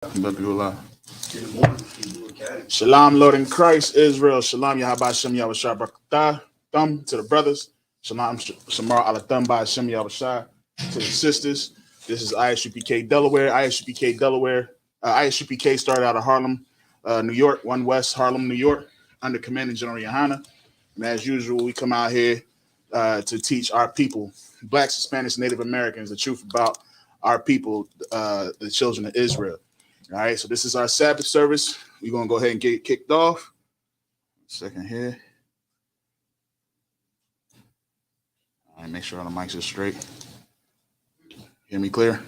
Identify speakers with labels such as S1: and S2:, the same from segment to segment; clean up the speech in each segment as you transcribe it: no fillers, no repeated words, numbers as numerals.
S1: I'm about to go live. Shalom, Lord in Christ, Israel. Shalom, Yahabah Hashem Yahushua Barakatah. Thumb to the brothers. Shalom, Shamar Alatham by Hashem Yahushua. To the sisters. This is ISUPK Delaware. ISUPK started out of Harlem, New York, 1 West Harlem, New York, under Commanding General Yohana. And as usual, we come out here to teach our people, Blacks, Hispanics, Native Americans, the truth about our people, the children of Israel. All right, so this is our Sabbath service. We're going to go ahead and get kicked off. Second here. All right, make sure all the mics are straight. Hear me clear?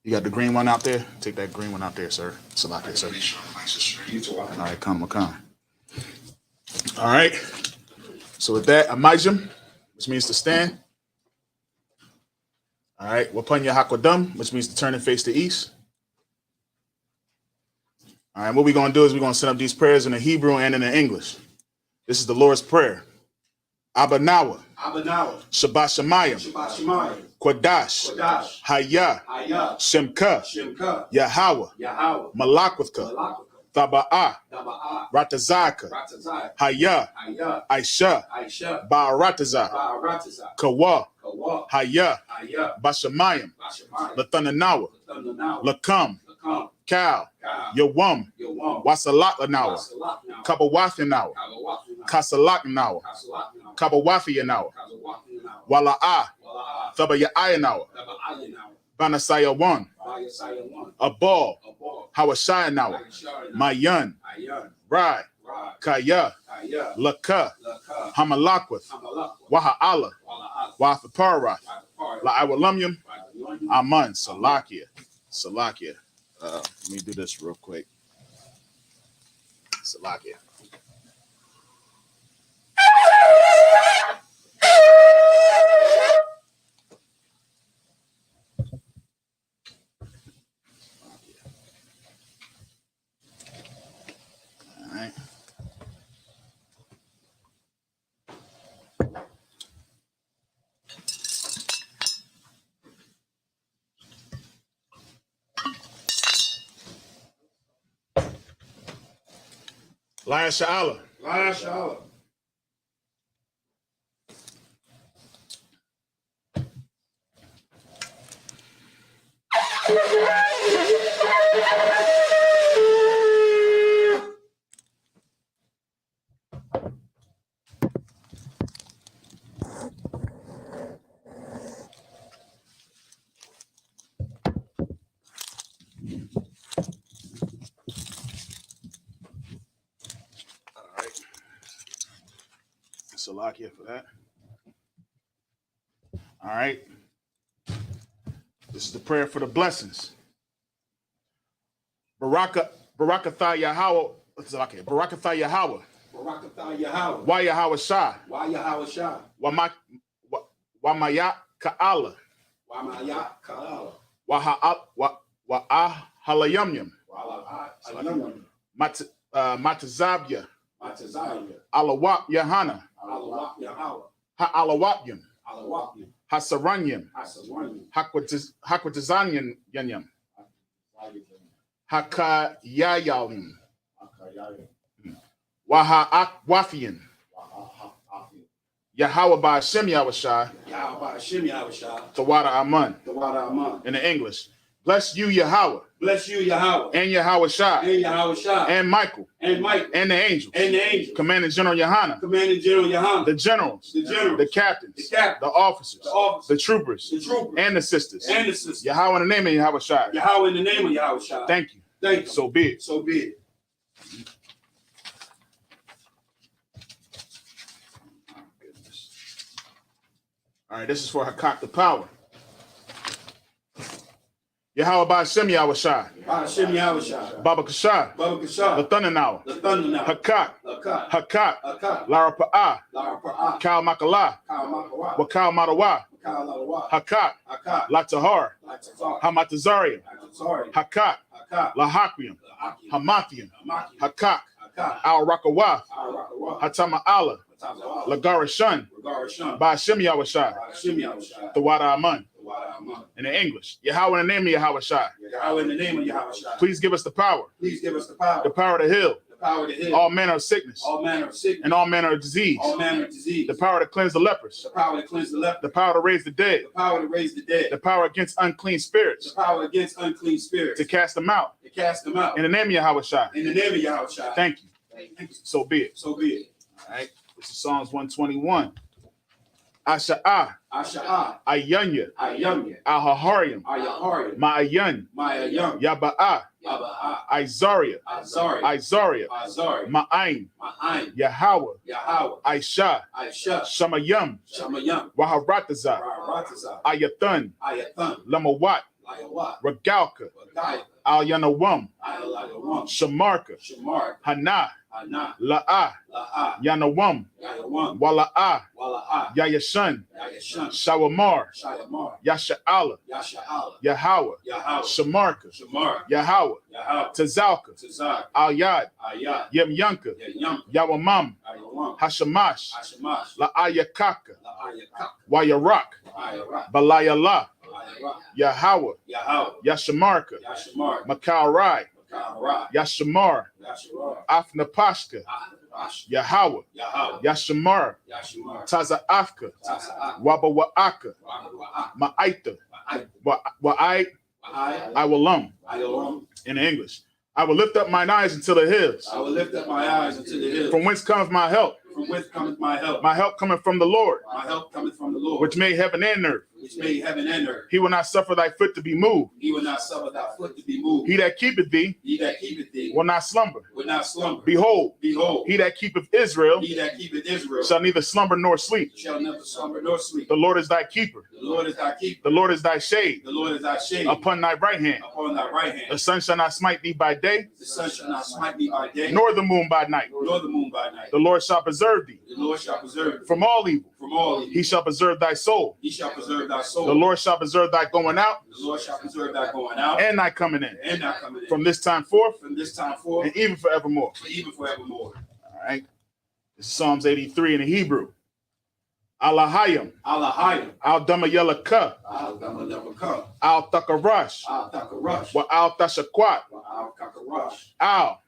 S1: You got the green one out there? Take that green one out there, sir. Select it, sir. Make sure the mics are straight. All right, come. All right. So with that, Amijim, which means to stand. All right, Wapanya Hakwadam, which means to turn and face the east. All right, what we're going to do is we're going to set up these prayers in the Hebrew and in the English. This is the Lord's Prayer. Abba Nawa. Shabbat Shemayim. Quadash. Hayah. Shemka. Yahweh. Malakwithka. Thaba'ah. Ratazaka. Hayah. Aisha. Ba'aratazah. Kawa. Hayah. Bashamayim. Lathananawa. Lakam. Kal, Yawam, Wasalak-Lanawa, Kabawathi-Nawa, Kasalak-Nawa, Kabawathi-Nawa, Wala'ah, Thabaya'ayanawa, Banasaya-Wan, Abal, Hawashaya-Nawa, Mayan, Rai, Kaya, Laka, Hamalakwith, Waha'ala, Wathapara, La'awalamyam, Aman, Salakia. Let me do this real quick. Salakia. All right. Lion Sha'ala. Salakia for that. All right. This is the prayer for the blessings. Barakatha Yahweh. Barakatha Yahweh. Wa Yahweh Shah. Wa Ka'ala. Wa Halayamyam. Matazabya. Alawap Yahana. Ha'alawapyam. Hasaranyam. Hakwatazanyan Yanyam. Hakayayalim. Waha'akwafian. Yahweh by Hashem Yahushua. Tawada Aman. In the English. Bless you, Yahweh. And Yahushua. And Michael. And the angels. Commanding General Yohana. The generals. The captains. The officers. The troopers. And the sisters. Yahweh in the name of Yahushua. Thank you. So be it. All right, this is for Hakak the power. Yahweh by Hashem Yahushua. Baba Kashah. Lathananawa. Hakak. Larapa'ah. Kal Makalah. Wakal Madawa. Hakak. Latahar. Hamatazarian. Hakak. Lahakriam. Hamathian. Hakak. Al Rakawa. Hatama Allah. Lagarashan. By Hashem Yahushua. Tawada Aman. In the English, Yahweh in the name of Yahweh Shai.
S2: Yahweh in the name of Yahweh Shai.
S1: Please give us the power.
S2: Please give us the power.
S1: The power to heal.
S2: The power to heal.
S1: All manner of sickness.
S2: All manner of sickness.
S1: And all manner of disease.
S2: All manner of disease.
S1: The power to cleanse the lepers.
S2: The power to cleanse the lepers.
S1: The power to raise the dead.
S2: The power to raise the dead.
S1: The power against unclean spirits.
S2: The power against unclean spirits.
S1: To cast them out.
S2: To cast them out.
S1: In the name of Yahweh Shai.
S2: In the name of Yahweh Shai.
S1: Thank you.
S2: Thank you.
S1: So be it.
S2: So be it.
S1: All right. This is Psalms 121. Asha'ah.
S2: Asha'ah.
S1: Ayanya.
S2: Ayanya.
S1: Al-Hahariam.
S2: Ayahariam.
S1: Ma'ayan.
S2: Ma'ayan.
S1: Yaba'ah.
S2: Yaba'ah.
S1: Izaria.
S2: Izaria.
S1: Izaria.
S2: Izaria.
S1: Ma'ain.
S2: Ma'ain.
S1: Yahweh.
S2: Yahweh.
S1: Aisha.
S2: Aisha.
S1: Shamayam.
S2: Shamayam.
S1: Waharatazah.
S2: Raratazah.
S1: Ayathan.
S2: Ayathan.
S1: Lamawat.
S2: Layawat.
S1: Regalka.
S2: Regalka.
S1: Al-Yanawam.
S2: Al-Yanawam.
S1: Shamarka.
S2: Shamarka.
S1: Hana.
S2: Hana.
S1: La'ah.
S2: La'ah.
S1: Yanawam.
S2: Yanawam.
S1: Wala'ah.
S2: Wala'ah.
S1: Yayashan.
S2: Yayashan.
S1: Shawamar.
S2: Shayamar.
S1: Yasha'ala.
S2: Yasha'ala.
S1: Yahweh.
S2: Yahweh.
S1: Shamarka.
S2: Shamarka.
S1: Yahweh.
S2: Yahweh.
S1: Tazalka.
S2: Tazak.
S1: Al-Yad.
S2: Ayat.
S1: Yemyanka.
S2: Yam.
S1: Yawamam.
S2: Ayawam.
S1: Hashamash.
S2: Hashamash.
S1: La'ayakaka.
S2: La'ayakak.
S1: Wayarak.
S2: Ayarak.
S1: Balayallah.
S2: Ayarak.
S1: Yahweh.
S2: Yahweh.
S1: Yashamarka.
S2: Yashamar.
S1: Makarai.
S2: Makarai.
S1: Yashamar.
S2: Yashamar.
S1: Afnapashka.
S2: Ash.
S1: Yahweh.
S2: Yahweh.
S1: Yashamar.
S2: Yashamar.
S1: Tazaafka.
S2: Taza'ak.
S1: Wabawa'aka.
S2: Wa'ak.
S1: Ma'aita.
S2: Wa'ai.
S1: I will
S2: Ayalum.
S1: in English. I will lift up mine eyes unto the hills.
S2: I will lift up my eyes unto the hills.
S1: From whence cometh my help?
S2: From whence cometh my help?
S1: My help cometh from the Lord,
S2: My help cometh from the Lord,
S1: which made heaven and earth.
S2: which made heaven and earth.
S1: He will not suffer thy foot to be moved.
S2: He will not suffer thy foot to be moved.
S1: He that keepeth thee
S2: He that keepeth thee
S1: will not slumber.
S2: will not slumber.
S1: Behold,
S2: Behold,
S1: he that keepeth Israel
S2: he that keepeth Israel
S1: shall neither slumber nor sleep.
S2: shall never slumber nor sleep.
S1: The Lord is thy keeper.
S2: The Lord is thy keeper.
S1: The Lord is thy shade
S2: The Lord is thy shade
S1: upon thy right hand.
S2: upon thy right
S1: The
S2: hand.
S1: sun shall not smite thee by day,
S2: The sun shall not smite thee by day,
S1: nor the moon by night.
S2: nor the moon by night.
S1: The Lord shall preserve thee
S2: The Lord shall preserve thee
S1: from all evil.
S2: from all evil.
S1: He shall preserve thy soul.
S2: He shall preserve thy soul.
S1: The Lord shall preserve thy going out
S2: The Lord shall preserve thy going out
S1: and thy coming in,
S2: and thy coming in.
S1: from this time forth
S2: From this time forth,
S1: and even forevermore.
S2: even forevermore.
S1: All right. This is Psalms 83 in the Hebrew. Alahayim.
S2: Alahayim.
S1: Al-Damayelaka.
S2: Al-Damayelaka.
S1: Al-Takarash.
S2: Al-Takarash.
S1: Wa al-Tashakwat.
S2: Al-Kakarash.
S1: Al.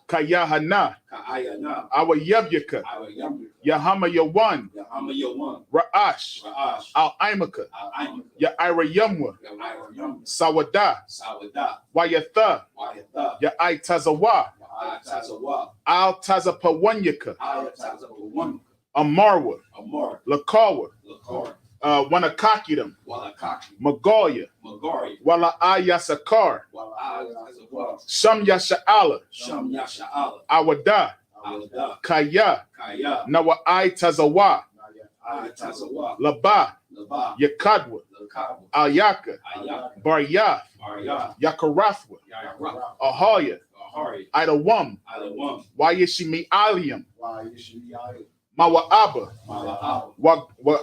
S1: Kayahana.
S2: Ka'ayana.
S1: Awayabyaka.
S2: Awayamrika.
S1: Yahama Yawan.
S2: Yahama Yawan.
S1: Ra'ash.
S2: Ra'ash.
S1: Al-Imaka.
S2: Al-Aimaka.
S1: Ya'ira Yamwa.
S2: Ya'ayam.
S1: Sawada.
S2: Sawada.
S1: Wayatha.
S2: Wayatha.
S1: Ya'ai Tazawa.
S2: Ya'atazawa.
S1: Al-Tazapawanyaka.
S2: Ayatazapawan.
S1: Amarwa.
S2: Amar.
S1: Lakawa.
S2: Lakar.
S1: Wanakakidam.
S2: Walakaki.
S1: Magoya.
S2: Magari.
S1: Wala Ayasakar.
S2: Wala'ayatazawa.
S1: Sham Yasha'ala.
S2: Sham Yasha'ala.
S1: Awada.
S2: Awada.
S1: Kaya.
S2: Kaya.
S1: Nawa Ai Tazawa.
S2: Ayatazawa.
S1: Laba.
S2: Laba.
S1: Yakadwa.
S2: Lakabwa.
S1: Ayaka.
S2: Ayaka.
S1: Baryah.
S2: Arya.
S1: Yakarathwa.
S2: Yara.
S1: Ahaya.
S2: Ahari.
S1: Idawam.
S2: Alawam.
S1: Wayishimi Aliam.
S2: Wayishiyai.
S1: Mawa'aba.
S2: Mala'ab.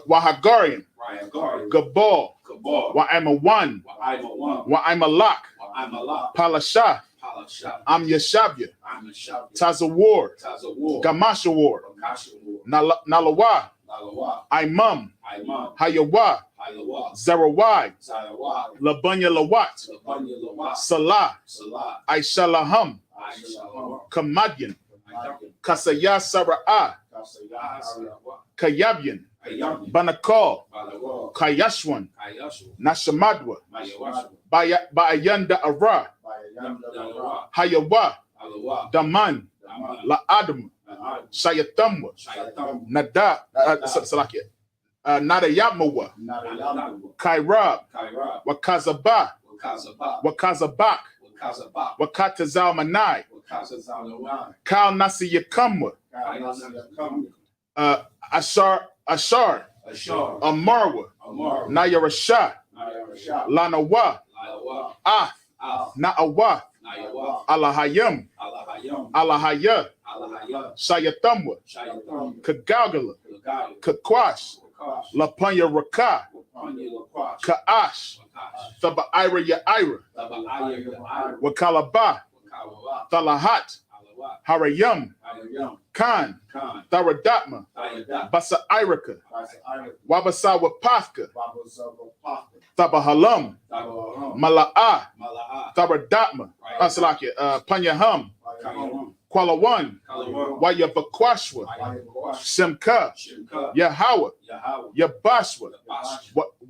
S1: Wahagarian.
S2: Rayagari.
S1: Gabal.
S2: Kabal.
S1: Wa'amawan.
S2: Wa'aimawan.
S1: Wa'aimalak.
S2: Wa'aimalak.
S1: Palashah.
S2: Palashah.
S1: Am Yashavya.
S2: Amashab.
S1: Tazawar.
S2: Tazawar.
S1: Gamashawar.
S2: Bakashawar.
S1: Nalawa.
S2: Lalawa.
S1: Imam.
S2: Imam.
S1: Hayawa.
S2: Hilawa.
S1: Zerawai.
S2: Zarawai.
S1: Labunya Lawat.
S2: Labanya Lawat.
S1: Salah.
S2: Salah.
S1: Aishalaham.
S2: Aishalaham.
S1: Kamadyan.
S2: Ayam.
S1: Kasaya Sara'ah.
S2: Kasayah. Sarawa.
S1: Kayabyan.
S2: Ayam.
S1: Banakal.
S2: Balawa.
S1: Kayashwan.
S2: Kayashu.
S1: Nashamadwa.
S2: Mayawashu.
S1: Ba'ayanda Ara.
S2: Bayam.
S1: Hayawa.
S2: Alawa.
S1: Daman.
S2: Daman.
S1: La Adam. Shayatamwa.
S2: Shayatam.
S1: Nada. Salakia. Nadayamawa.
S2: Narayamu.
S1: Kairab.
S2: Kaira.
S1: Wakazaba.
S2: Wakazaba.
S1: Wakazabak.
S2: Wakazaba.
S1: Wakatazalmanai.
S2: Wakazazalawai.
S1: Kal Nasiyakamwa.
S2: Kayasakam.
S1: Ashar.
S2: Ashar.
S1: Amarwa.
S2: Amar.
S1: Nayarashah.
S2: Nayarasha.
S1: Lanawa.
S2: Lalawa.
S1: Ah.
S2: Al.
S1: Na'awa.
S2: Nayawa.
S1: Alahayim.
S2: Alahayam.
S1: Alahaya.
S2: Alahayam.
S1: Shayatamwa.
S2: Shayatam.
S1: Kagalgala.
S2: Lagaya.
S1: Kakwash.
S2: Wakash.
S1: Lapanya Raka.
S2: Wapanya Lakwash.
S1: Ka'ash.
S2: Wakash.
S1: Thaba'ira Ya'ira.
S2: Taba'aya Ya'ira.
S1: Wakalaba.
S2: Wakawa.
S1: Thalahat.
S2: Alawa.
S1: Harayam.
S2: Ayam.
S1: Khan, Tharadatma, Basa Irika, Wabasawa Pafka, Tabahalam, Mala'a, Tharadatma, Panyahum, Kualawan, Wayabakwashwa, Simka, Yahweh, Yabashwa,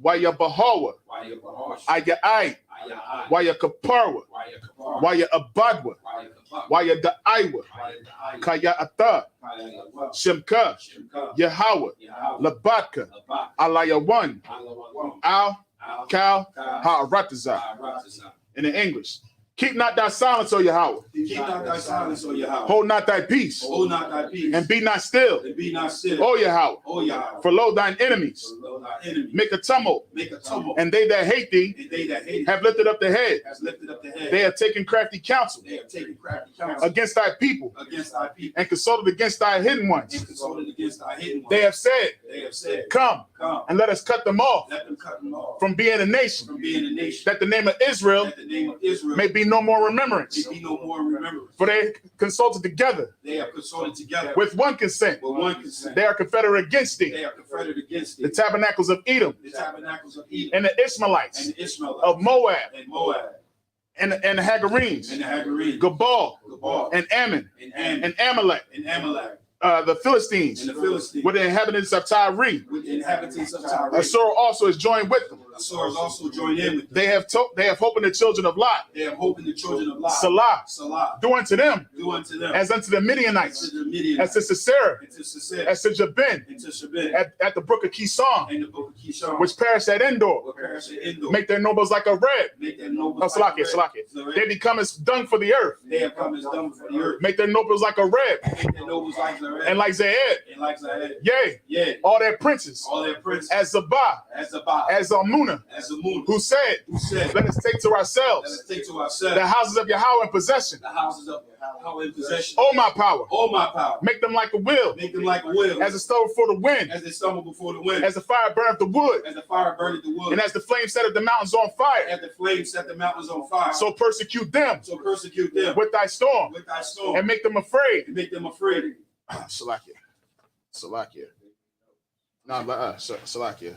S1: Wayabahawa, Ayai, Wayakaparwa, Wayabadwa, Wayadaiwa, Kaya Ata, Simka, Yahweh, Labatka, Alayawan, Al, Kal, Ha'arataza. In the English. Keep not thy silence, O Yahweh.
S2: Keep not thy silence, O Yahweh.
S1: Hold not thy peace.
S2: Hold not thy peace.
S1: And be not still.
S2: And be not still.
S1: O Yahweh.
S2: O Yahweh.
S1: For lo thine enemies.
S2: For lo thine enemies.
S1: Make a tumult.
S2: Make a tumult.
S1: And they that hate thee.
S2: And they that hate
S1: have lifted up the head.
S2: has lifted up the head.
S1: They have taken crafty counsel.
S2: They have taken crafty counsel.
S1: Against thy people.
S2: Against thy people.
S1: And consulted against thy hidden ones.
S2: And consulted against thy hidden ones.
S1: They have said.
S2: They have said.
S1: Come.
S2: Come.
S1: And let us cut them off.
S2: Let them cut them off.
S1: From being a nation.
S2: From being a nation.
S1: That the name of Israel.
S2: That the name of Israel
S1: may be no more remembrance.
S2: May be no more remembrance.
S1: For they consulted together.
S2: They have consulted together.
S1: With one consent.
S2: With one consent.
S1: They are confederate against thee.
S2: They are confederate against thee.
S1: The tabernacles of Edom.
S2: The tabernacles of Edom.
S1: And the Ishmaelites.
S2: And the Ishmaelites.
S1: Of Moab.
S2: And Moab.
S1: And the Hagarenes.
S2: And the Hagarenes.
S1: Gabal.
S2: Gabal.
S1: And Ammon.
S2: And Ammon.
S1: And Amalek.
S2: And Amalek.
S1: The Philistines.
S2: And the Philistines.
S1: With the inhabitants of Tyre.
S2: With the inhabitants of Tyre.
S1: Assur also is joined with them.
S2: Assur is also joined in with them.
S1: They have hope in the children of Lot.
S2: They have hope in the children of Lot.
S1: Salah.
S2: Salah.
S1: Do unto them.
S2: Do unto them.
S1: As unto the Midianites.
S2: As to the Midianites.
S1: As to Sisera.
S2: And to Sisera.
S1: As to Jabin.
S2: And to Jabin.
S1: At the brook of Kishon.
S2: And the brook of Kishon.
S1: Which perished at Endor.
S2: Which perished at Endor.
S1: Make their nobles like a red.
S2: Make their nobles like a red.
S1: Salakia. They become as dung for the earth.
S2: They have come as dung for the earth.
S1: Make their nobles like a red.
S2: Make their nobles like a red.
S1: And like Zaed.
S2: And like Zaed.
S1: Yea. All their princes.
S2: All their princes.
S1: As Zabah.
S2: As Zabah.
S1: As Amunah.
S2: As Amunah.
S1: Who said, let us take to ourselves the houses of Yahweh in possession.
S2: The houses of Yahweh in possession.
S1: Oh my power.
S2: Oh my power.
S1: Make them like a wheel.
S2: Make them like a wheel.
S1: As a stove before the wind.
S2: As they stumble before the wind.
S1: As the fire burneth the wood.
S2: As the fire burneth the wood.
S1: And as the flame set the mountains on fire.
S2: As the flame set the mountains on fire.
S1: So persecute them.
S2: So persecute them.
S1: With thy storm.
S2: With thy storm.
S1: And make them afraid.
S2: And make them afraid.
S1: Salakia. No, Salakia.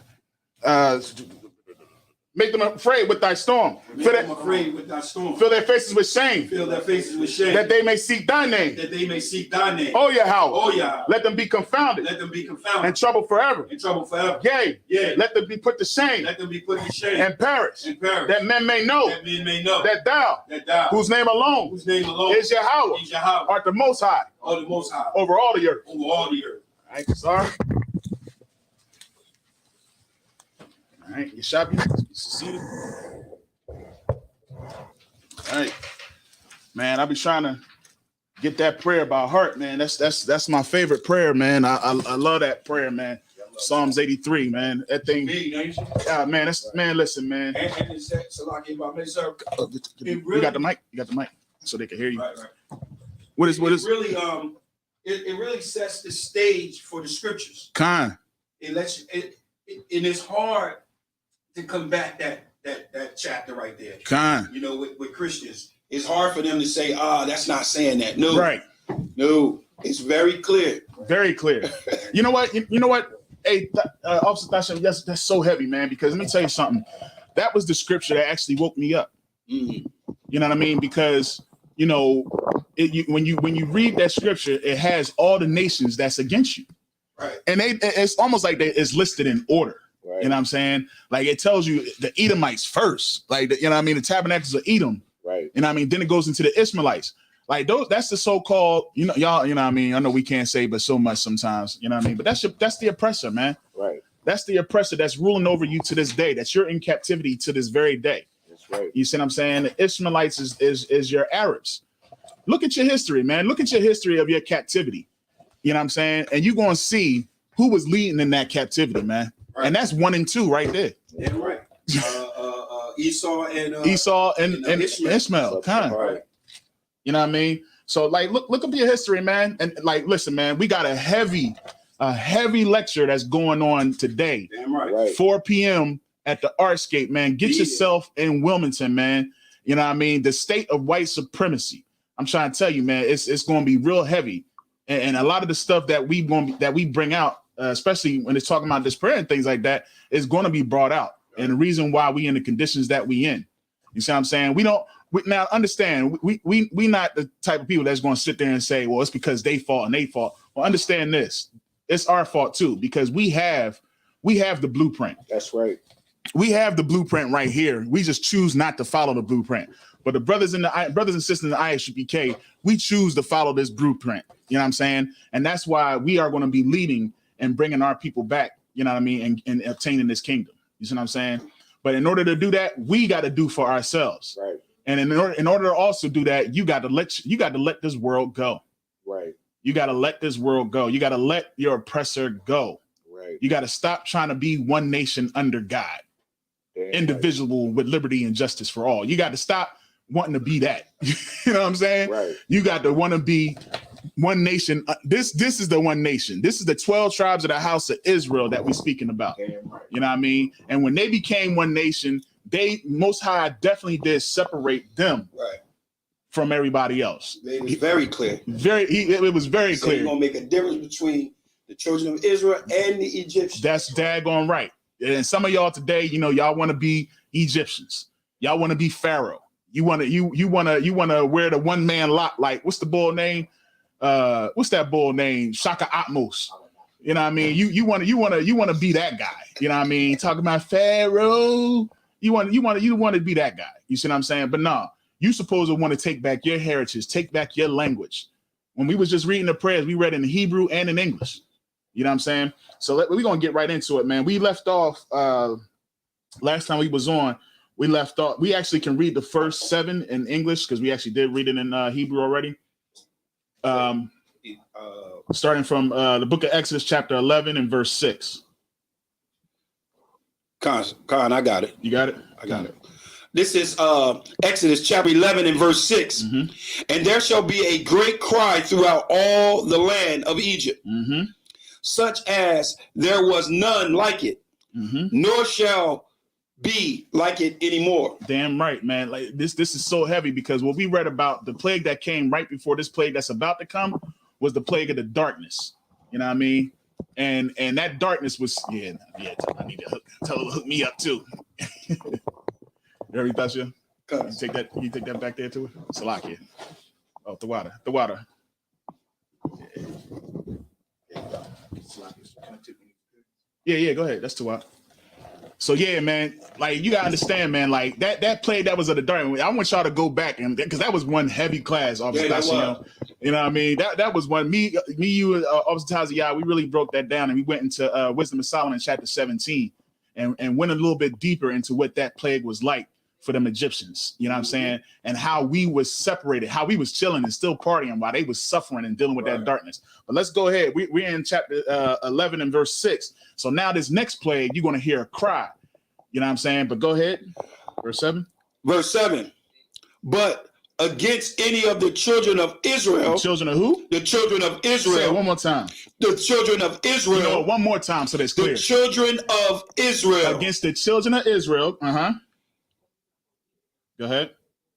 S1: Make them afraid with thy storm.
S2: Make them afraid with thy storm.
S1: Fill their faces with shame.
S2: Fill their faces with shame.
S1: That they may seek thy name.
S2: That they may seek thy name.
S1: Oh Yahweh.
S2: Oh Yahweh.
S1: Let them be confounded.
S2: Let them be confounded.
S1: And troubled forever.
S2: And troubled forever.
S1: Yea.
S2: Yea.
S1: Let them be put to shame.
S2: Let them be put to shame.
S1: And perish.
S2: And perish.
S1: That men may know.
S2: That men may know.
S1: That thou. Whose name alone.
S2: Whose name alone.
S1: Is Yahweh.
S2: Is Yahweh.
S1: Art the most high.
S2: Or the most high.
S1: Over all the earth.
S2: Over all the earth.
S1: All right, sorry. All right, you shopping? Seated. All right, man. I be trying to get that prayer by heart, man. That's my favorite prayer, man. I love that prayer, man. Psalms 83, man. That thing. Man. Listen, man.
S2: And it's that, so like if I may serve,
S1: you got the mic. You got the mic, so they can hear you.
S2: Right.
S1: What is?
S2: Really, it really sets the stage for the scriptures. It lets you. It is hard to combat that chapter right there. You know, with Christians, it's hard for them to say, that's not saying that. No,
S1: right.
S2: No, it's very clear.
S1: Very clear. You know what? Hey, Officer Thasham, yes, that's so heavy, man, because let me tell you something. That was the scripture that actually woke me up. You know what I mean? Because, you know, when you read that scripture, it has all the nations that's against you.
S2: Right.
S1: And it's almost like it's listed in order. Right. You know what I'm saying? Like it tells you the Edomites first, like, you know what I mean? The tabernacles of Edom. Right. You know what I mean? Then it goes into the Ishmaelites. Like that's the so-called, y'all, you know what I mean? I know we can't say but so much sometimes, you know what I mean? But that's the oppressor, man. Right. That's the oppressor that's ruling over you to this day, that you're in captivity to this very day. That's right. You see what I'm saying? The Ishmaelites is your Arabs. Look at your history, man. Look at your history of your captivity. You know what I'm saying? And you're going to see who was leading in that captivity, man. Right. And that's 1 and 2 right there.
S2: Yeah, right. Esau and
S1: Ishmael. Kind of. Right. You know what I mean? So like, look up your history, man. And like, listen, man, we got a heavy lecture that's going on today.
S2: Damn right.
S1: 4 p.m. at the Artscape, man. Get yourself in Wilmington, man. You know what I mean? The state of white supremacy. I'm trying to tell you, man, it's going to be real heavy. And a lot of the stuff that we bring out, especially when it's talking about this prayer and things like that, is going to be brought out. And the reason why we in the conditions that we in. You see what I'm saying? Now understand, we not the type of people that's going to sit there and say, well, it's because they fault and they fault. Well, understand this. It's our fault too, because we have the blueprint.
S3: That's right.
S1: We have the blueprint right here. We just choose not to follow the blueprint. But the brothers and sisters in the ISUPK, we choose to follow this blueprint. You know what I'm saying? And that's why we are going to be leading and bringing our people back, you know what I mean, and obtaining this kingdom. You see what I'm saying? But in order to do that, we got to do for ourselves.
S3: Right.
S1: And in order to also do that, you got to let this world go.
S3: Right.
S1: You got to let this world go. You got to let your oppressor go.
S3: Right.
S1: You got to stop trying to be one nation under God, indivisible with liberty and justice for all. You got to stop wanting to be that. You know what I'm saying?
S3: Right.
S1: You got to want to be one nation. This is the one nation. This is the 12 tribes of the house of Israel that we're speaking about.
S3: Right.
S1: You know what I mean? And when they became one nation, they Most High definitely did separate them from everybody else.
S3: It was very clear.
S1: It was very clear.
S3: He's gonna make a difference between the children of Israel and the Egyptians.
S1: That's daggone right. And some of y'all today, y'all want to be Egyptians. Y'all want to be Pharaoh. You want to wear the one man lot, like what's the bull name? What's that bull name? Shaka Atmos. You know what I mean? You want to be that guy. You know what I mean? Talking about Pharaoh. You want to be that guy. You see what I'm saying? But no, you supposed to want to take back your heritage, take back your language. When we was just reading the prayers, we read in Hebrew and in English. You know what I'm saying? So we're gonna get right into it, man. We left off last time we was on. We left off. We actually can read the first 7 in English because we actually did read it in Hebrew already. Starting from the book of Exodus, chapter 11 and verse 6.
S3: Con, I got it.
S1: You got it?
S3: I got it. This is Exodus chapter 11 and verse 6.
S1: Mm-hmm.
S3: And there shall be a great cry throughout all the land of Egypt,
S1: mm-hmm.
S3: such as there was none like it,
S1: mm-hmm.
S3: nor shall be like it anymore.
S1: Damn right, man. Like this is so heavy because what we read about the plague that came right before this plague that's about to come was the plague of the darkness. You know what I mean? And that darkness was I need to tell her to hook me up too. You ever thought you take that back there to her? Salakia. Oh, the water. Yeah, go ahead. That's too wild. So yeah, man, like you gotta understand, man, like that play that was of the dark. I want y'all to go back and because that was one heavy class, Officer Tashio. You know what I mean? That was one. Me, you, Officer Tazia, we really broke that down and we went into Wisdom of Solomon chapter 17 and went a little bit deeper into what that plague was like for them Egyptians. You know what I'm saying? And how we was separated, how we was chilling and still partying while they was suffering and dealing with that darkness. But let's go ahead. We're in chapter 11 and verse 6. So now this next plague, you're going to hear a cry. You know what I'm saying? But go ahead. Verse 7.
S3: Verse 7. But against any of the children of Israel.
S1: The children of who?
S3: The children of Israel.
S1: Say it one more time.
S3: The children of Israel.
S1: You know, one more time so that's clear.
S3: The children of Israel.
S1: Against the children of Israel. Uh-huh. Go ahead.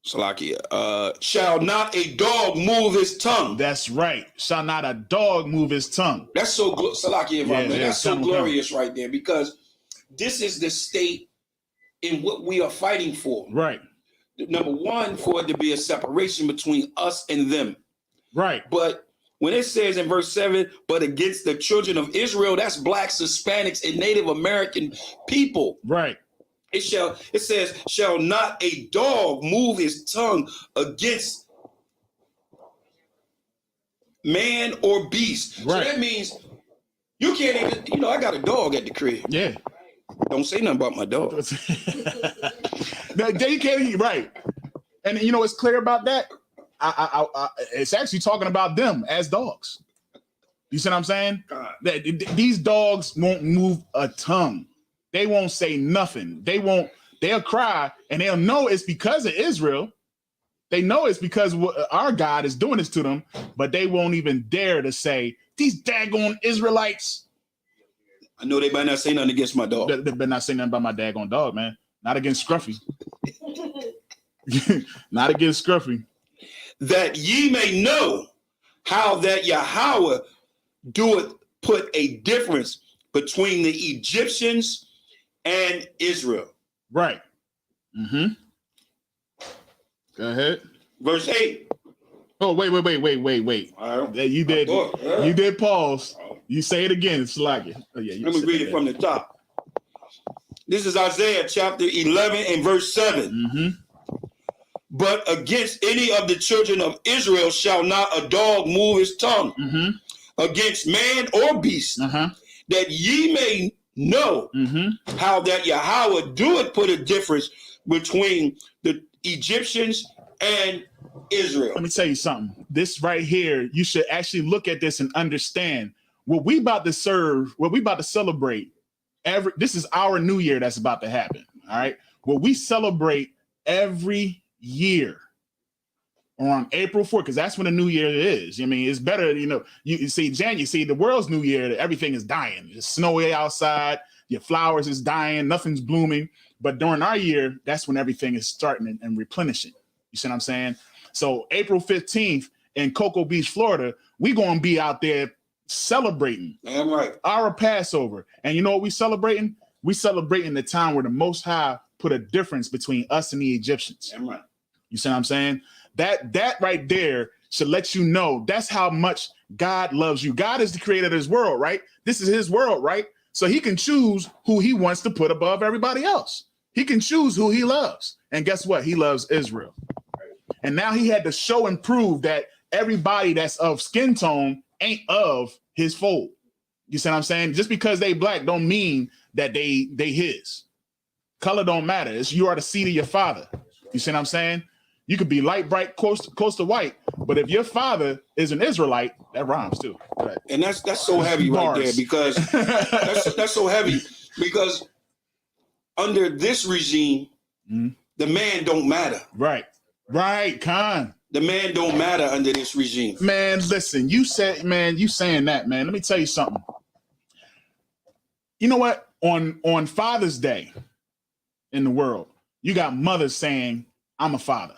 S3: Salakia. Shall not a dog move his tongue?
S1: That's right. Shall not a dog move his tongue?
S3: That's so good. Salakia, that's so glorious right there because this is the state in what we are fighting for.
S1: Right.
S3: Number one, for it to be a separation between us and them.
S1: Right.
S3: But when it says in verse 7, but against the children of Israel, that's blacks, Hispanics, and Native American people.
S1: Right.
S3: It says, shall not a dog move his tongue against man or beast.
S1: Right.
S3: So that means you can't even, I got a dog at the crib.
S1: Yeah.
S3: Don't say nothing about my dog.
S1: You can't, right. And what's clear about that? It's actually talking about them as dogs. You see what I'm saying? These dogs won't move a tongue. They won't say nothing. They'll cry and they'll know it's because of Israel. They know it's because our God is doing this to them, but they won't even dare to say, these daggone Israelites.
S3: I know they better not say nothing against my dog.
S1: They better not say nothing about my daggone dog, man. Not against Scruffy. Not against Scruffy.
S3: That ye may know how that Yahweh doeth put a difference between the Egyptians and Israel.
S1: Right. Mm-hmm. Go ahead.
S3: Verse 8.
S1: Oh, wait. You did pause. You say it again, Slaggy. Oh, yeah,
S3: let me read it from the top. This is Isaiah chapter 11 and verse 7.
S1: Mm-hmm.
S3: But against any of the children of Israel shall not a dog move his tongue against man or beast, that ye may know how that Yahweh doeth put a difference between the Egyptians and Israel.
S1: Let me tell you something. This right here, you should actually look at this and understand what we about to serve, what we about to celebrate. This is our new year that's about to happen. All right. What we celebrate every year on April 4th, because that's when the new year is. I mean, it's better, you see, January, see, the world's new year, everything is dying. It's snowy outside, your flowers is dying, nothing's blooming. But during our year, that's when everything is starting and replenishing. You see what I'm saying? So April 15th in Cocoa Beach, Florida, we going to be out there celebrating our Passover. And you know what we celebrating? We celebrating the time where the Most High put a difference between us and the Egyptians. You see what I'm saying? That right there should let you know that's how much God loves you. God is the creator of this world, right? This is his world, right? So he can choose who he wants to put above everybody else. He can choose who he loves. And guess what? He loves Israel. And now he had to show and prove that everybody that's of skin tone ain't of his fold. You see what I'm saying? Just because they black don't mean that they his. Color don't matter. You are the seed of your father. You see what I'm saying? You could be light, bright, close to white, but if your father is an Israelite, that rhymes too. Right.
S3: And that's so heavy right there, because that's so heavy, because under this regime, the man don't matter.
S1: Right, Khan.
S3: The man don't matter under this regime.
S1: Man, listen, you saying that, man. Let me tell you something. You know what? On Father's Day in the world, you got mothers saying, I'm a father.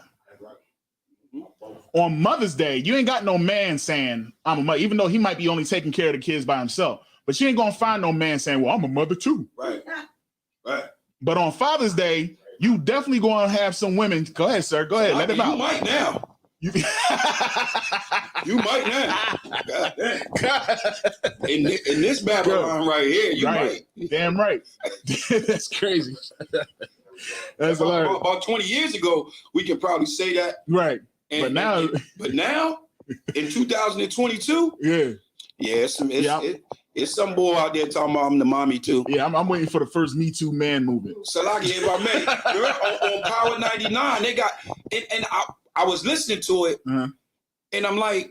S1: On Mother's Day, you ain't got no man saying, I'm a mother, even though he might be only taking care of the kids by himself. But you ain't going to find no man saying, well, I'm a mother too.
S3: Right.
S1: But on Father's Day, you definitely going to have some women. Go ahead, sir. Go ahead. Let him out.
S3: You might now. You might now. God damn. In this Babylon right here, you might.
S1: Damn right. That's crazy. That's
S3: about 20 years ago, we could probably say that.
S1: Right. But now, in 2022, it's some boy out there talking about I'm the mommy too. Yeah, I'm waiting for the first Me Too man movement.
S3: Salaki, if I may, on Power 99, they got, and I was listening to it, and I'm like,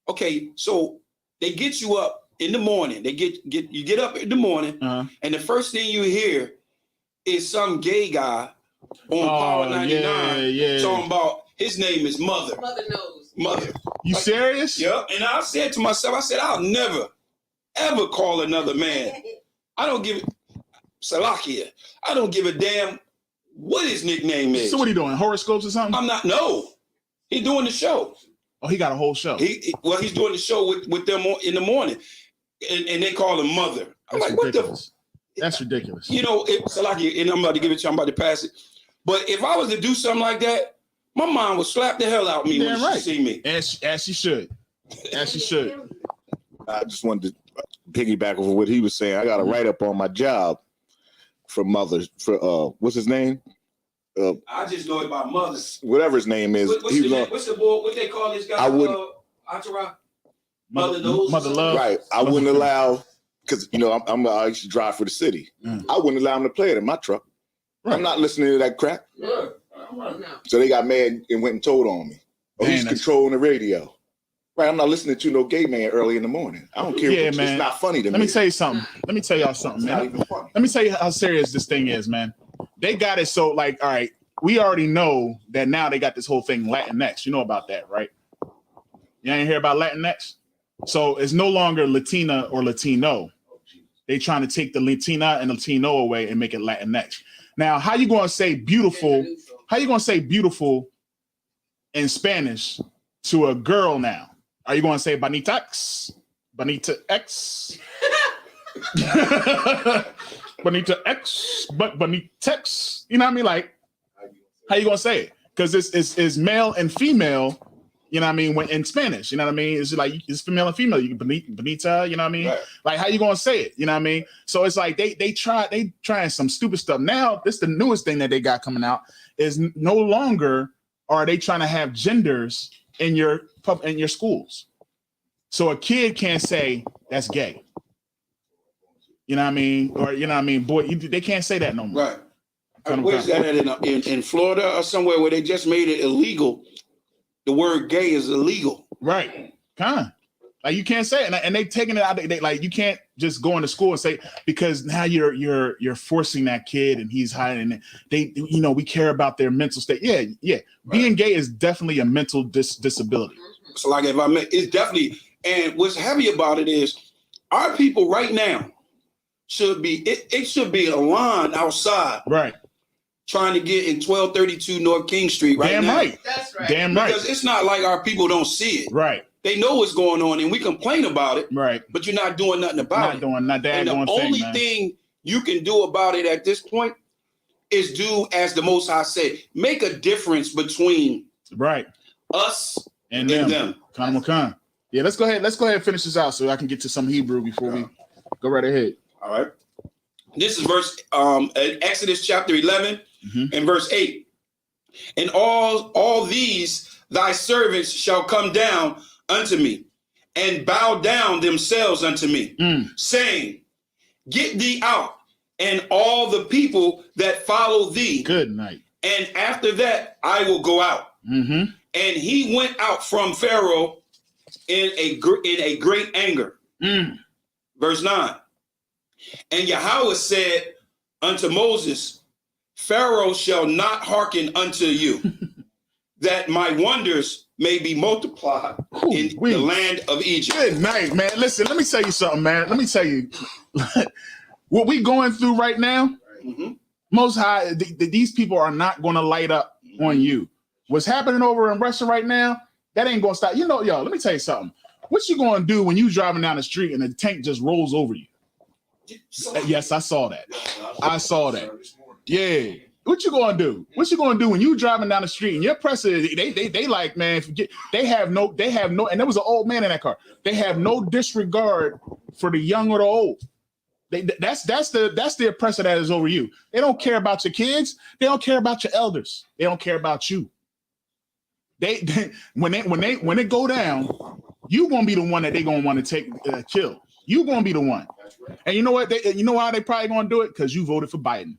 S3: okay, so they get you up in the morning. They you get up in the morning, and the first thing you hear is some gay guy on Power 99 talking about his name is Mother.
S4: Mother knows.
S3: Mother.
S1: You serious?
S3: Yeah. And I said to myself, I'll never, ever call another man. I don't give Salakia. I don't give a damn what his nickname is.
S1: So what are you doing? Horoscopes or something?
S3: I'm not. No. He's doing the show.
S1: Oh, he got a whole show.
S3: He's doing the show with them in the morning, and they call him Mother. I'm
S1: That's
S3: like,
S1: ridiculous.
S3: What the?
S1: That's ridiculous.
S3: You know, Salaki, and I'm about to give it to you. I'm about to pass it. But if I was to do something like that, my mom would slap the hell out of me when she see me.
S1: As she should. As she should.
S5: I just wanted to piggyback over what he was saying. I got a write-up on my job for mothers. For what's his name?
S3: I just know it by mothers.
S5: Whattever his name is.
S3: What's the boy? What they call this guy? Entourage? Mother Love.
S5: Right. I wouldn't allow, because I used to drive for the city. I wouldn't allow him to play it in my truck. Right. I'm not listening to that crap.
S3: Yeah.
S5: So they got mad and went and told on me. Oh, he's controlling the radio. Right, I'm not listening to no gay man early in the morning. I don't care.
S1: Yeah, man.
S5: It's not funny to me.
S1: Let me tell you something. Let me tell y'all something, man.
S5: Not even funny.
S1: Let me tell you how serious this thing is, man. They got it so, like, all right, we already know that now they got this whole thing Latinx. You know about that, right? You ain't hear about Latinx? So it's no longer Latina or Latino. They trying to take the Latina and Latino away and make it Latinx. Now, how you going to say beautiful? How you going to say beautiful in Spanish to a girl now? Are you going to say Bonita-X? Bonita-X? Bonita-X? But Bonita-X? You know what I mean? Like, how you going to say it? Because it's male and female, you know what I mean, when in Spanish, you know what I mean? It's like, it's female and female. You can Bonita, you know what I mean? Right. Like, how you going to say it? You know what I mean? So it's like they trying some stupid stuff. Now, this is the newest thing that they got coming out is no longer are they trying to have genders in your schools. So a kid can't say that's gay. You know what I mean? Or, you know what I mean? Boy, they can't say that no more.
S3: Right. Where's that in Florida or somewhere where they just made it illegal? The word gay is illegal.
S1: Right. Like you can't say it. And they taking it out. They like, you can't just go into school and say, because now you're forcing that kid and he's hiding it. They, you know, we care about their mental state. Yeah. Right. Being gay is definitely a mental disability.
S3: So like it's definitely, and what's heavy about it is our people right now should be, it should be a line outside.
S1: Right.
S3: Trying to get in 1232 North King Street right
S1: Damn
S3: now.
S1: Right.
S4: That's right.
S1: Damn right.
S3: Because it's not like our people don't see it.
S1: Right.
S3: They know what's going on and we complain about it.
S1: Right.
S3: But you're not doing nothing about it.
S1: Not that.
S3: And the only thing you can do about it at this point is do as the Most High said. Make a difference between us and them.
S1: Khan. Yeah, let's go ahead and finish this out so I can get to some Hebrew before we go right ahead.
S3: All right. This is verse Exodus chapter 11 and verse 8. And all these thy servants shall come down unto me and bow down themselves unto me, saying, get thee out, and all the people that follow thee.
S1: Good night.
S3: And after that I will go out. And he went out from Pharaoh in a great anger. Verse 9. And Yahweh said unto Moses, Pharaoh shall not hearken unto you, that my wonders may be multiplied in the land of Egypt.
S1: Good night, man. Listen, let me tell you something, man. Let me tell you what we going through right now. Most High, these people are not going to light up on you. What's happening over in Russia right now, that ain't going to stop. You know, yo, let me tell you something. What you going to do when you driving down the street and the tank just rolls over you? Yes, I saw that. Yeah. What you gonna do? What you gonna do when you driving down the street and your presser? They like, man, forget. They have no. And there was an old man in that car. They have no disregard for the young or the old. That's the oppressor that is over you. They don't care about your kids. They don't care about your elders. They don't care about you. When they go down, you gonna be the one that they gonna want to kill. You gonna be the one. And you know what? You know why they probably gonna do it? Because you voted for Biden.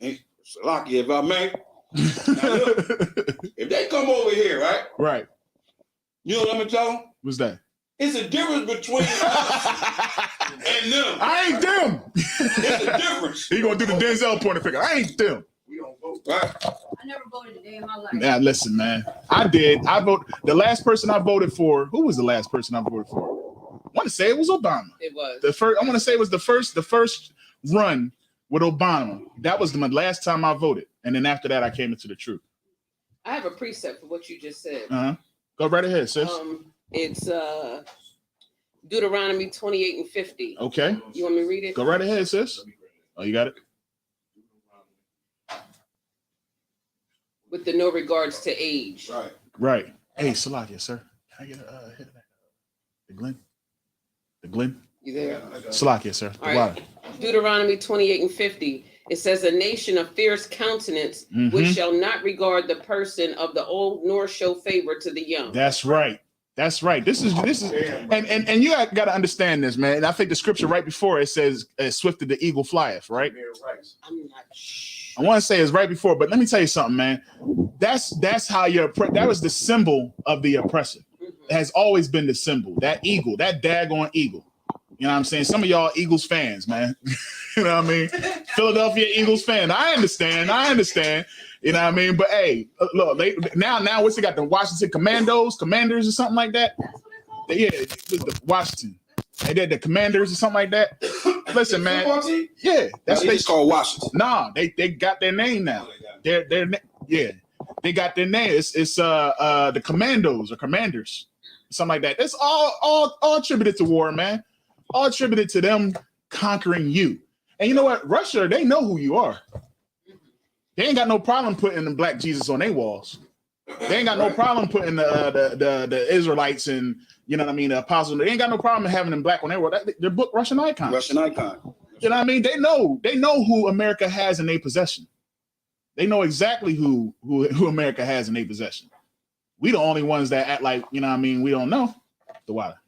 S3: Hey, Salaki, if I may. Now look, if they come over here, right? You know what I'm gonna tell them?
S1: What's that?
S3: It's a difference between us and them.
S1: I ain't them.
S3: It's a difference.
S1: He gonna do the Denzel pointer finger. I ain't them.
S4: We don't vote.
S3: Right.
S4: I never voted a day in my life.
S1: Now listen, man. I did. I voted. The last person I voted for. Who was the last person I voted for? I want to say it was Obama.
S4: It was
S1: the first. I want to say it was the first run with Obama. That was the last time I voted, and then after that, I came into the truth.
S6: I have a precept for what you just said.
S1: Go right ahead, sis.
S6: It's Deuteronomy 28 and 50.
S1: Okay.
S6: You want me to read it?
S1: Go right ahead, sis. Oh, you got it.
S6: With the no regards to age.
S1: Right. Hey, Salakia, sir. Can I get a hit of that? The Glen?
S6: You there?
S1: Salakia, sir.
S6: All right. Deuteronomy 28 and 50. It says, a nation of fierce countenance, which shall not regard the person of the old, nor show favor to the young.
S1: That's right. This is, and you got to understand this, man. And I think the scripture right before it says, "Swifter the eagle flieth." Right.
S6: I'm not sure.
S1: I want to say it's right before, but let me tell you something, man. That's how that was the symbol of the oppressor. It has always been the symbol. That eagle, that daggone eagle. You know what I'm saying? Some of y'all Eagles fans, man. You know what I mean? Philadelphia Eagles fan. I understand. You know what I mean? But hey, look, now what's they got? The Washington Commanders or something like that? Yeah, the Washington. They did the Commanders or something like that. Listen, man. Yeah,
S3: that's what they call Washington.
S1: Nah, they got their name now. They got their name. It's the Commandos or Commanders. something like that. That's all attributed to war, man. All attributed to them conquering you. And you know what? Russia, they know who you are. They ain't got no problem putting the black Jesus on their walls. They ain't got no problem putting the Israelites and, you know what I mean, the apostles. They ain't got no problem having them black on their wall. They're book Russian icons.
S3: Russian icon.
S1: You know what I mean? They know who America has in their possession. They know exactly who America has in their possession. We the only ones that act like, you know what I mean, we don't know. The water.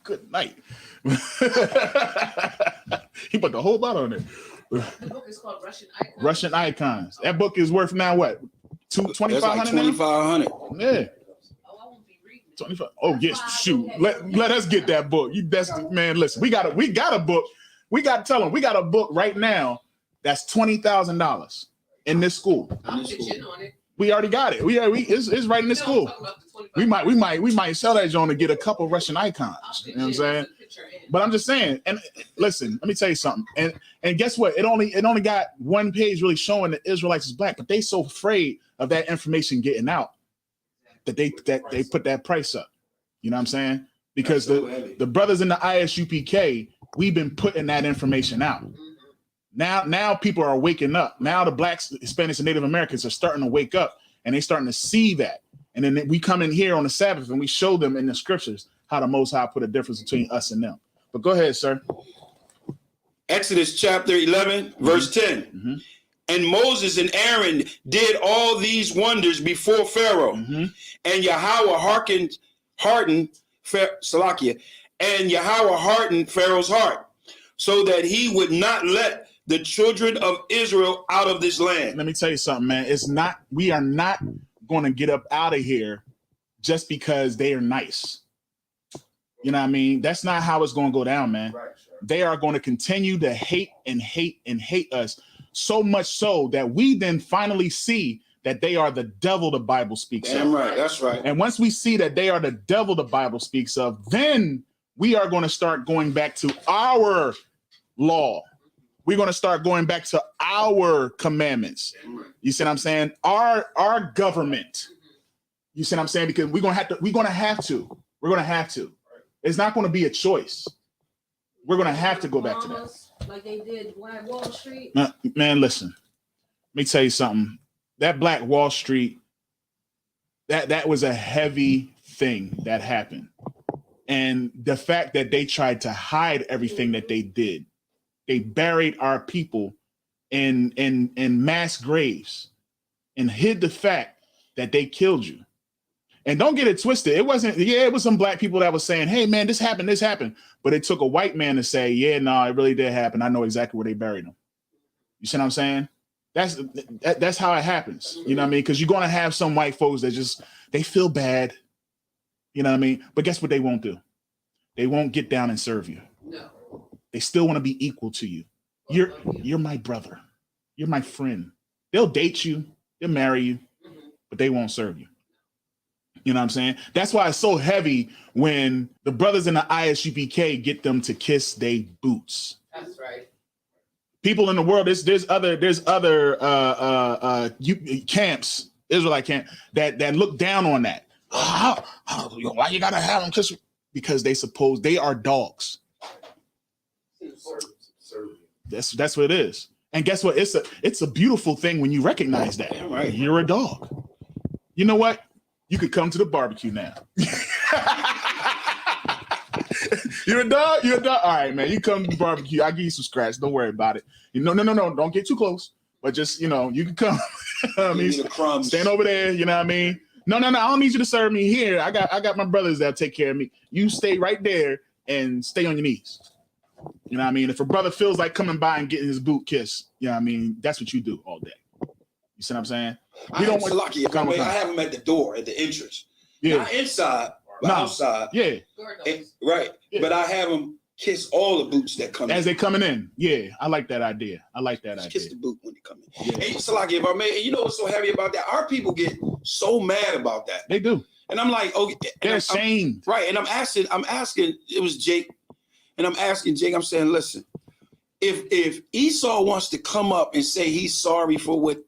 S1: Good night. He put the whole bottle on it.
S6: The book is called Russian Icons.
S1: Russian Icons. That book is worth now what? $2,500
S3: like $2,500.
S1: Yeah.
S6: Oh, I won't be reading it.
S1: 25. Oh yes, shoot. Let us get that book. Man, listen, we got a book. We got to tell them we got a book right now that's $20,000 in this school.
S6: I'll pitch in on it.
S1: We already got it. It's right in this school. We might sell that joint to get a couple Russian icons. You know what I'm saying? But I'm just saying, and listen, let me tell you something. And guess what? It only got one page really showing the Israelites is black, but they so afraid of that information getting out that they put that price up. You know what I'm saying? Because the brothers in the ISUPK, we've been putting that information out. Now people are waking up. Now the blacks, Hispanics, and Native Americans are starting to wake up, and they're starting to see that. And then we come in here on the Sabbath and we show them in the scriptures how the Most High put a difference between us and them. But go ahead, sir.
S3: Exodus chapter 11, verse 10.
S1: Mm-hmm.
S3: And Moses and Aaron did all these wonders before Pharaoh, and Yahweh hardened Pharaoh's heart, so that he would not let the children of Israel out of this land.
S1: Let me tell you something, man. We are not going to get up out of here just because they are nice. You know what I mean? That's not how it's going to go down, man. Right, sure. They are going to continue to hate and hate and hate us, so much so that we then finally see that they are the devil the Bible speaks of.
S3: Right, that's right.
S1: And once we see that they are the devil the Bible speaks of, then we are going to start going back to our law. We're going to start going back to our commandments. You see what I'm saying? Our government. You see what I'm saying? Because we're going to have to. It's not going to be a choice. We're going to have to go back to that.
S4: Like they did Black Wall Street.
S1: Man, listen. Let me tell you something. That Black Wall Street, that was a heavy thing that happened. And the fact that they tried to hide everything that they did, they buried our people in mass graves and hid the fact that they killed you. And don't get it twisted. It was some black people that was saying, hey, man, this happened. But it took a white man to say, yeah, no, it really did happen. I know exactly where they buried them. You see what I'm saying? That's how it happens. You know what I mean? Because you're going to have some white folks that they feel bad. You know what I mean? But guess what they won't do? They won't get down and serve you.
S6: No.
S1: They still want to be equal to you. You're my brother. You're my friend. They'll date you. They'll marry you. But they won't serve you. You know what I'm saying? That's why it's so heavy when the brothers in the ISUPK get them to kiss their boots.
S6: That's right.
S1: People in the world, there's other camps, Israelite camp, that look down on that. Why you gotta have them kiss? Because they are dogs. That's what it is. And guess what? It's a beautiful thing when you recognize that. Right. You're a dog. You know what? You could come to the barbecue now. You're a dog? You're a dog? All right, man. You come to the barbecue. I'll give you some scratch. Don't worry about it. No. Don't get too close. But just, you can come. I mean, stand over there. You know what I mean? No. I don't need you to serve me here. I got my brothers that'll take care of me. You stay right there and stay on your knees. You know what I mean? If a brother feels like coming by and getting his boot kissed, you know what I mean? That's what you do all day. You see what I'm saying?
S3: I have them at the door, at the entrance. Yeah. Not inside, but outside.
S1: Yeah.
S3: Right. Yeah. But I have them kiss all the boots that come
S1: as they're coming in. Yeah. I like that idea.
S3: Kiss the boot when they come in. Yeah. And Salaki, if I may, and you know what's so heavy about that? Our people get so mad about that.
S1: They do.
S3: And I'm like, okay.
S1: They're ashamed.
S3: Right. And I'm asking, it was Jake. And I'm asking Jake, I'm saying, listen, if Esau wants to come up and say he's sorry for what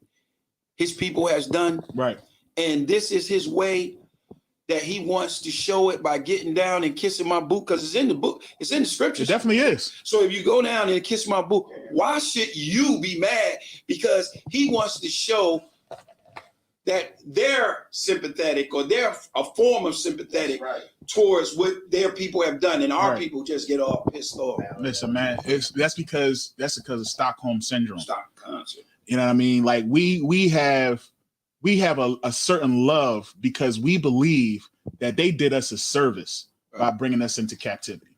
S3: his people has done,
S1: right,
S3: and this is his way that he wants to show it by getting down and kissing my boot, because it's in the book, it's in the scriptures.
S1: It definitely is.
S3: So if you go down and kiss my boot, why should you be mad? Because he wants to show that they're sympathetic, or they're a form of sympathetic towards what their people have done, and our people just get all pissed off.
S1: Listen, man, that's because of Stockholm syndrome.
S3: Concept.
S1: You know what I mean? Like we have a certain love because we believe that they did us a service by bringing us into captivity.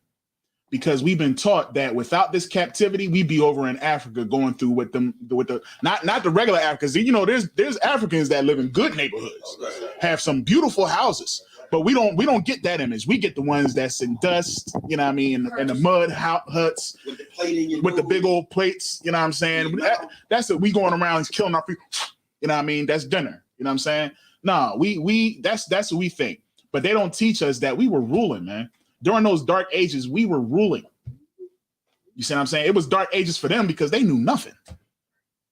S1: Because we've been taught that without this captivity, we'd be over in Africa going through with the not the regular Africans. You know, there's Africans that live in good neighborhoods, have some beautiful houses, but we don't get that image. We get the ones that's in dust, you know what I mean, and the mud huts with the plating, with the big old plates. You know what I'm saying? That's it. We going around killing our people. You know what I mean? That's dinner. You know what I'm saying? No, that's what we think. But they don't teach us that we were ruling, man. During those dark ages, we were ruling. You see what I'm saying? It was dark ages for them because they knew nothing.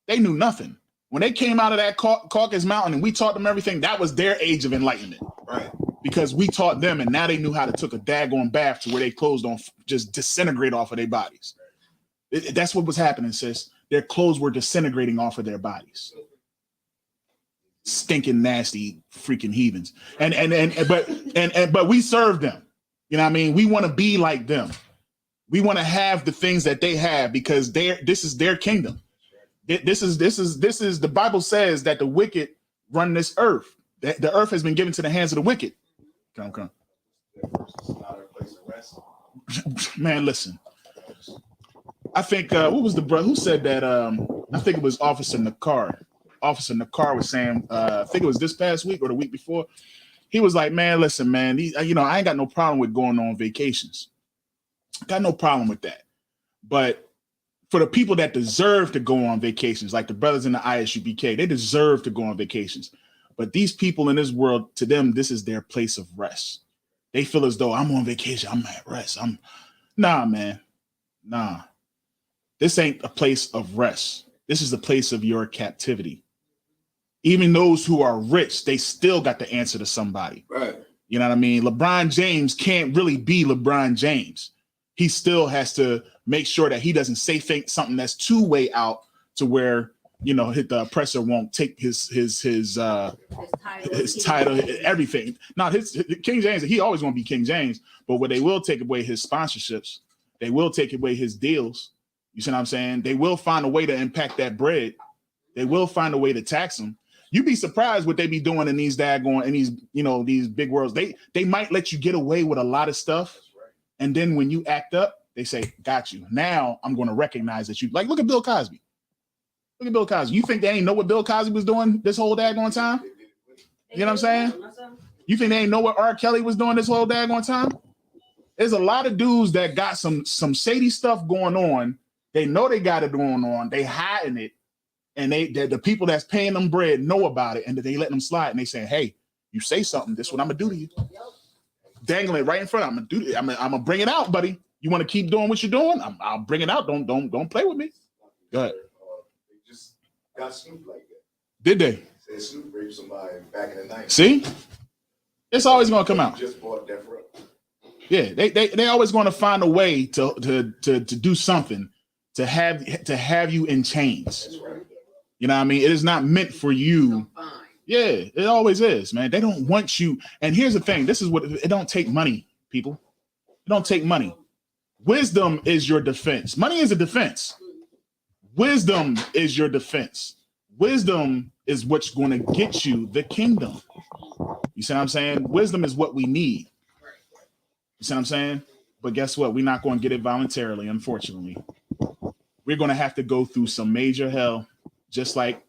S1: They knew nothing. When they came out of that Caucasus Mountain and we taught them everything, that was their age of enlightenment. Right. Because we taught them, and now they knew how to took a daggone bath to where their clothes don't just disintegrate off of their bodies. That's what was happening, sis. Their clothes were disintegrating off of their bodies. Stinking, nasty, freaking heathens. But we serve them. You know what I mean? We want to be like them. We want to have the things that they have because this is their kingdom. This is the Bible says that the wicked run this earth. The earth has been given to the hands of the wicked. Come. Man, listen. I think what was the brother who said that? I think it was Officer Nakar. Officer Nakar was saying, I think it was this past week or the week before. He was like, man, listen, man, I ain't got no problem with going on vacations. Got no problem with that. But for the people that deserve to go on vacations, like the brothers in the ISUBK, they deserve to go on vacations. But these people in this world, to them, this is their place of rest. They feel as though I'm on vacation, I'm at rest. Nah, man. Nah. This ain't a place of rest. This is the place of your captivity. Even those who are rich, they still got to answer to somebody. Right. You know what I mean? LeBron James can't really be LeBron James. He still has to make sure that he doesn't say something that's too way out to where, the oppressor won't take his title, everything. Now, King James, he always going to be King James, but what they will take away his sponsorships, they will take away his deals. You see what I'm saying? They will find a way to impact that bread. They will find a way to tax him. You'd be surprised what they be doing in these these big worlds. They might let you get away with a lot of stuff. And then when you act up, they say, got you. Now I'm going to recognize that you like, look at Bill Cosby. Look at Bill Cosby. You think they ain't know what Bill Cosby was doing this whole daggone time? You know what I'm saying? You think they ain't know what R. Kelly was doing this whole daggone time? There's a lot of dudes that got some shady stuff going on. They know they got it going on. They hiding it. And the people that's paying them bread know about it, and they let them slide. And they say, "Hey, you say something. This is what I'm gonna do to you." Dangling it right in front. I'm gonna do it. I'm gonna bring it out, buddy. You want to keep doing what you're doing? I'll bring it out. Don't play with me. Go ahead.
S5: They just got Snoop like that.
S1: Did they?
S5: Said Snoop raped somebody back in the 90s.
S1: See, it's always gonna come out.
S5: Just bought that for up.
S1: Yeah, they always gonna find a way to do something to have you in chains. That's right. You know what I mean? It is not meant for you. Yeah, it always is, man. They don't want you. And here's the thing. This is what it don't take money, people. It don't take money. Wisdom is your defense. Money is a defense. Wisdom is your defense. Wisdom is what's going to get you the kingdom. You see what I'm saying? Wisdom is what we need. You see what I'm saying? But guess what? We're not going to get it voluntarily, unfortunately. We're going to have to go through some major hell, just like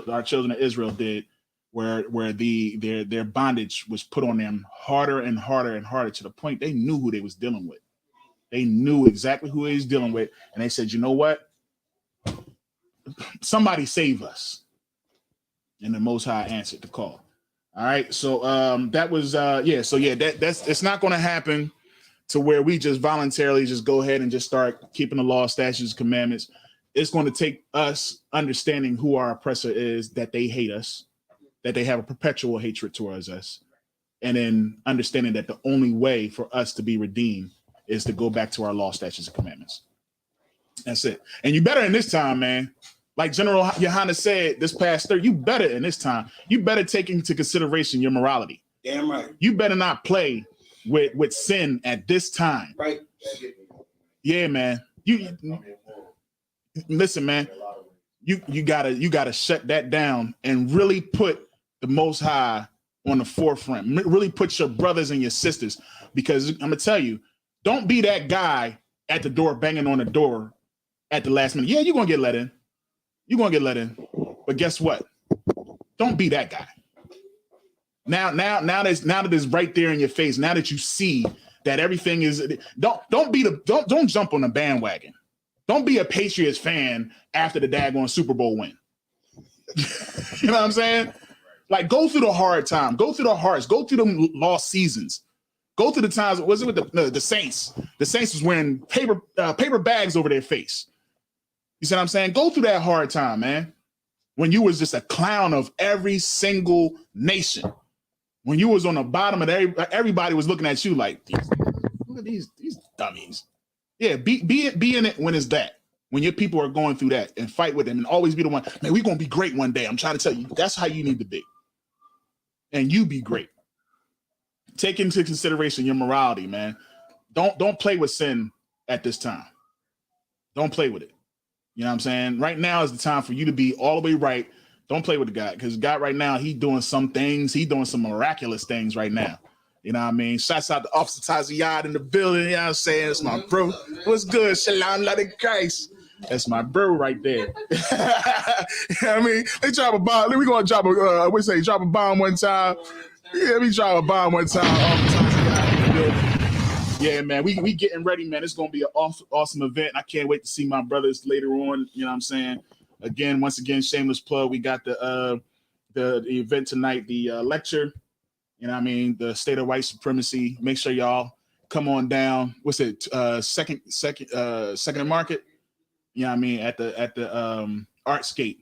S1: our children of Israel did, where their bondage was put on them harder and harder and harder to the point they knew who they was dealing with. They knew exactly who they was dealing with, and they said, "You know what? Somebody save us." And the Most High answered the call. All right, so that was that's it's not going to happen to where we just voluntarily just go ahead and just start keeping the law, statutes, commandments. It's going to take us understanding who our oppressor is, that they hate us. that they have a perpetual hatred towards us. And then understanding that the only way for us to be redeemed is to go back to our law, statutes, and commandments. That's it. And you better in this time, man. Like General Yohanan said this past Thursday, you better in this time, you better take into consideration your morality.
S2: Damn right.
S1: You better not play with sin at this time.
S2: Right.
S1: Yeah, man. You listen, man. You gotta shut that down and really put the Most High on the forefront. Really put your brothers and your sisters, because I'm gonna tell you, don't be that guy at the door banging on the door at the last minute. Yeah, you're gonna get let in. You're gonna get let in. But guess what? Don't be that guy. Now that it's right there in your face, now that you see that everything is, don't jump on the bandwagon. Don't be a Patriots fan after the daggone Super Bowl win. You know what I'm saying? Like, go through the hard time, go through the hearts, go through the lost seasons, go through the times. Was it with the Saints? The Saints was wearing paper bags over their face. You see what I'm saying? Go through that hard time, man. When you was just a clown of every single nation, when you was on the bottom of everybody was looking at you like, look at these dummies. Yeah, be in it when it's that. When your people are going through that, and fight with them and always be the one, man, we're going to be great one day. I'm trying to tell you, that's how you need to be. And you be great. Take into consideration your morality, man. Don't play with sin at this time. Don't play with it. You know what I'm saying? Right now is the time for you to be all the way right. Don't play with the God, because God right now, he doing some things. He doing some miraculous things right now. You know what I mean? Shouts out to Officer Taziyad in the building. You know what I'm saying? It's my bro. What's good? Shalom, love in Christ. That's my bro right there. You know what I mean? They drop a bomb. We're going to drop a bomb one time. Yeah, we drop a bomb one time. Officer Taziyad in the building. Yeah, man, we getting ready, man. It's going to be an awesome event. I can't wait to see my brothers later on. You know what I'm saying? Once again, shameless plug. We got the event tonight, the lecture. You know what I mean? The state of white supremacy. Make sure y'all come on down. What's it? Second and Market. You know what I mean? At the Artscape.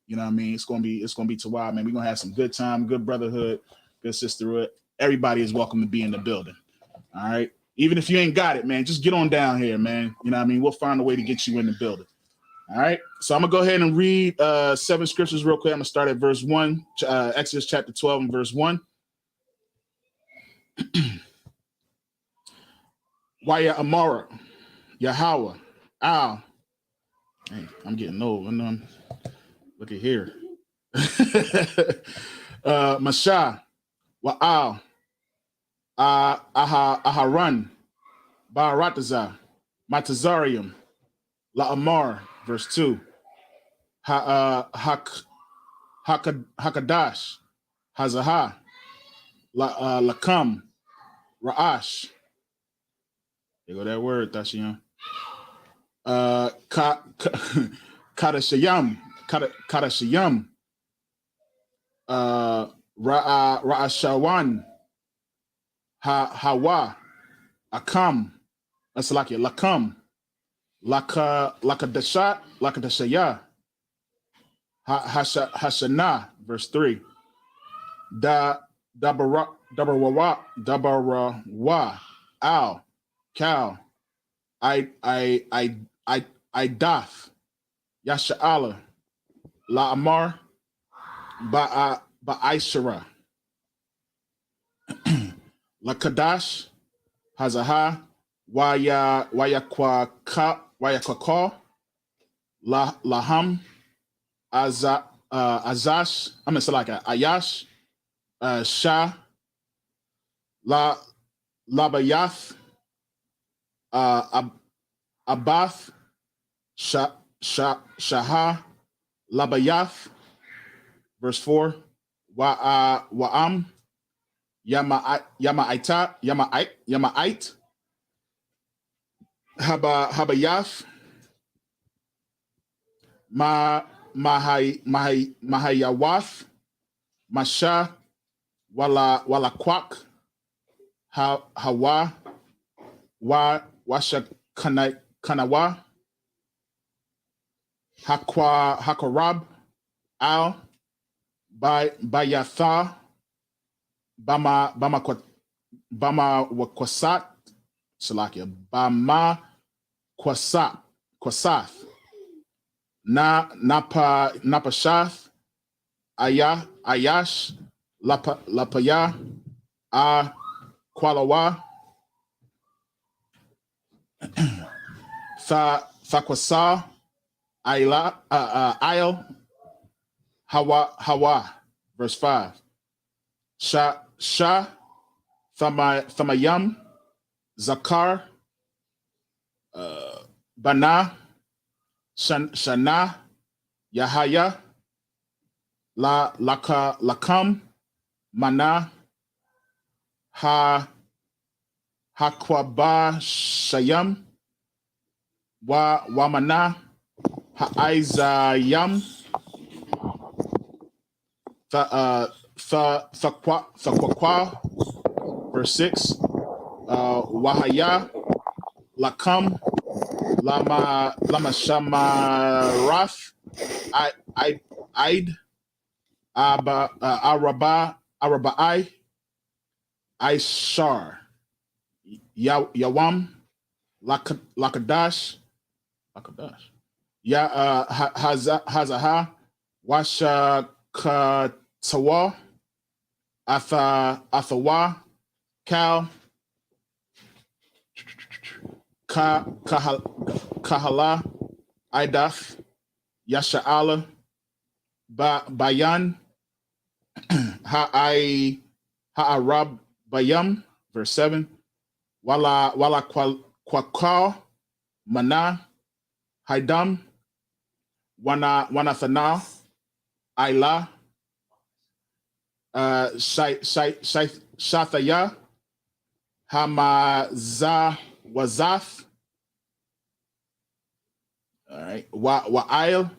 S1: You know what I mean? It's gonna be wild, man. We're gonna have some good time, good brotherhood, good sisterhood. Everybody is welcome to be in the building. All right. Even if you ain't got it, man, just get on down here, man. You know what I mean? We'll find a way to get you in the building. All right. So I'm gonna go ahead and read 7 scriptures real quick. I'm gonna start at verse 1, Exodus chapter 12 and verse 1. Waya Amara, Yahweh, Al. Hey, I'm getting old. Look at here. Masha, Wa'al, Aharan, Ba'arataza, Matazarium, La'amar, verse 2. Hakadash, Hazaha, Lakam, Ra'ash. There go that word, Tashiyan. Kadashayam, Ra'ashawan, Hawa, Akam, Asalakia, Lakam, Lakadashaya, Hashana, verse 3. Dabarawa, Al, Cal, Idaf, Yasha'ala, La'amar, Ba'aishara, Lakadash, Hazaha, Wayakwaka, Laham, Azash, I mean, Salaka, Ayash, Shah, Labayath, Abath, Shahah, Labayath, verse 4. Wa'am, Yama'ite, Habayath, Mahayawath, Masha, Walakwak, Hawa, Washa Kanawa, Hakarab, Al, by Yatha, Bama Wakwasat, Salakia, Bama Kwasath, Napashath, Ayash, Lapaya, Kwalawa, Thakwasa, Ail, Hawa, verse 5. Thamayam, Zakar, Bana, Shana, Yahaya, Lakam, Mana, Hakwaba Shayam, Wamana, Ha'izayam, Thaqwa, verse 6, Wahaya, Lakam, Lama Shamarath, Aid, Arabai, Aishar, Yawam, Lakadash, Hazaha, Washakatawa, Athawa, Kal, Kahala, Idath, Yasha'ala, Bayan, Ha'arab Bayam, verse 7, Wala Kwakal, Mana, Haidam, Wanathana, Aila, Shathaya, Hamaza Wazath, all right, Wa'il,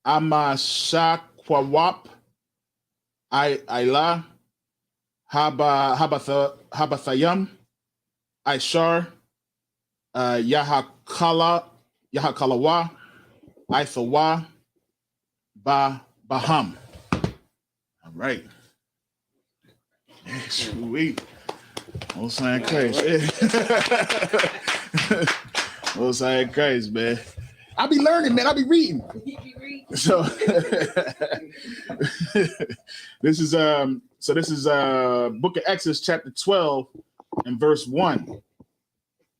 S1: Amashakwawap, Aila, Habathayam, Aishar, Yahakalawa, Ithawa, Baham. All right. Sweet. Most High Christ. Most High Christ, man. I be learning, man. I be reading. So this is Book of Exodus, chapter 12, and verse 1.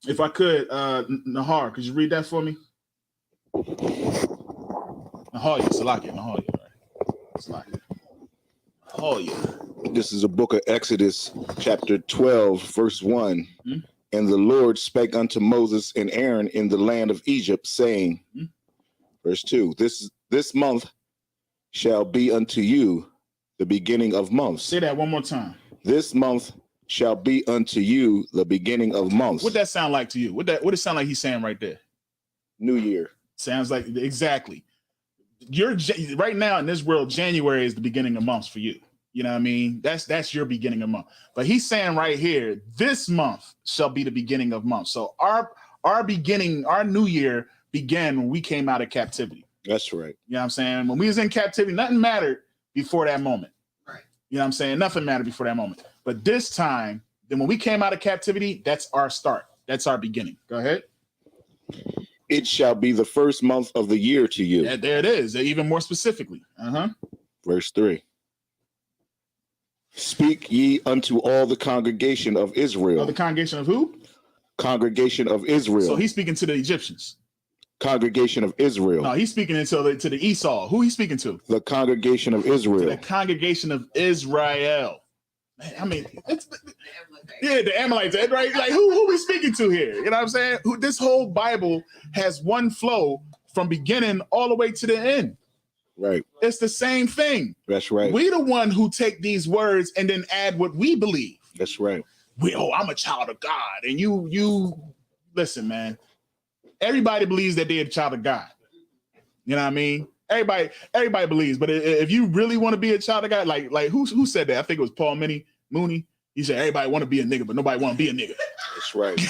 S1: If I could, Nahar, could you read that for me? Nahar, Salakia, Nahar, right? Salakia. Oh, yeah.
S5: This is a book of Exodus, chapter 12, verse 1. Mm-hmm. And the Lord spake unto Moses and Aaron in the land of Egypt, saying, verse 2, this month shall be unto you the beginning of months.
S1: Say that one more time.
S5: This month shall be unto you the beginning of months.
S1: What that sound like to you? What it sound like he's saying right there?
S5: New Year.
S1: Sounds like, exactly. You're right now in this world, January is the beginning of months for you. You know what I mean? That's your beginning of month. But he's saying right here, this month shall be the beginning of months. So our beginning, our new year began when we came out of captivity.
S5: That's right.
S1: You know what I'm saying? When we was in captivity, nothing mattered before that moment.
S2: Right.
S1: You know what I'm saying? Nothing mattered before that moment. But this time, then when we came out of captivity, that's our start. That's our beginning. Go ahead.
S5: It shall be the first month of the year to you.
S1: Yeah, there it is. Even more specifically.
S5: Verse 3. Speak ye unto all the congregation of Israel.
S1: The congregation of who?
S5: Congregation of Israel.
S1: So he's speaking to the Egyptians.
S5: Congregation of Israel.
S1: No, he's speaking to the Esau. Who he's speaking to?
S5: The congregation of Israel.
S1: To the congregation of Israel. Man, I mean, the Amalekites, right? Like who we speaking to here? You know what I'm saying? This whole Bible has one flow from beginning all the way to the end.
S5: Right.
S1: It's the same thing.
S5: That's right.
S1: We the one who take these words and then add what we believe.
S5: That's right.
S1: I'm a child of God. And you listen, man. Everybody believes that they're a child of God. You know what I mean? Everybody believes. But if you really want to be a child of God, like who said that? I think it was Paul Mooney. He said everybody want to be a nigga, but nobody want to be a nigga.
S5: That's right.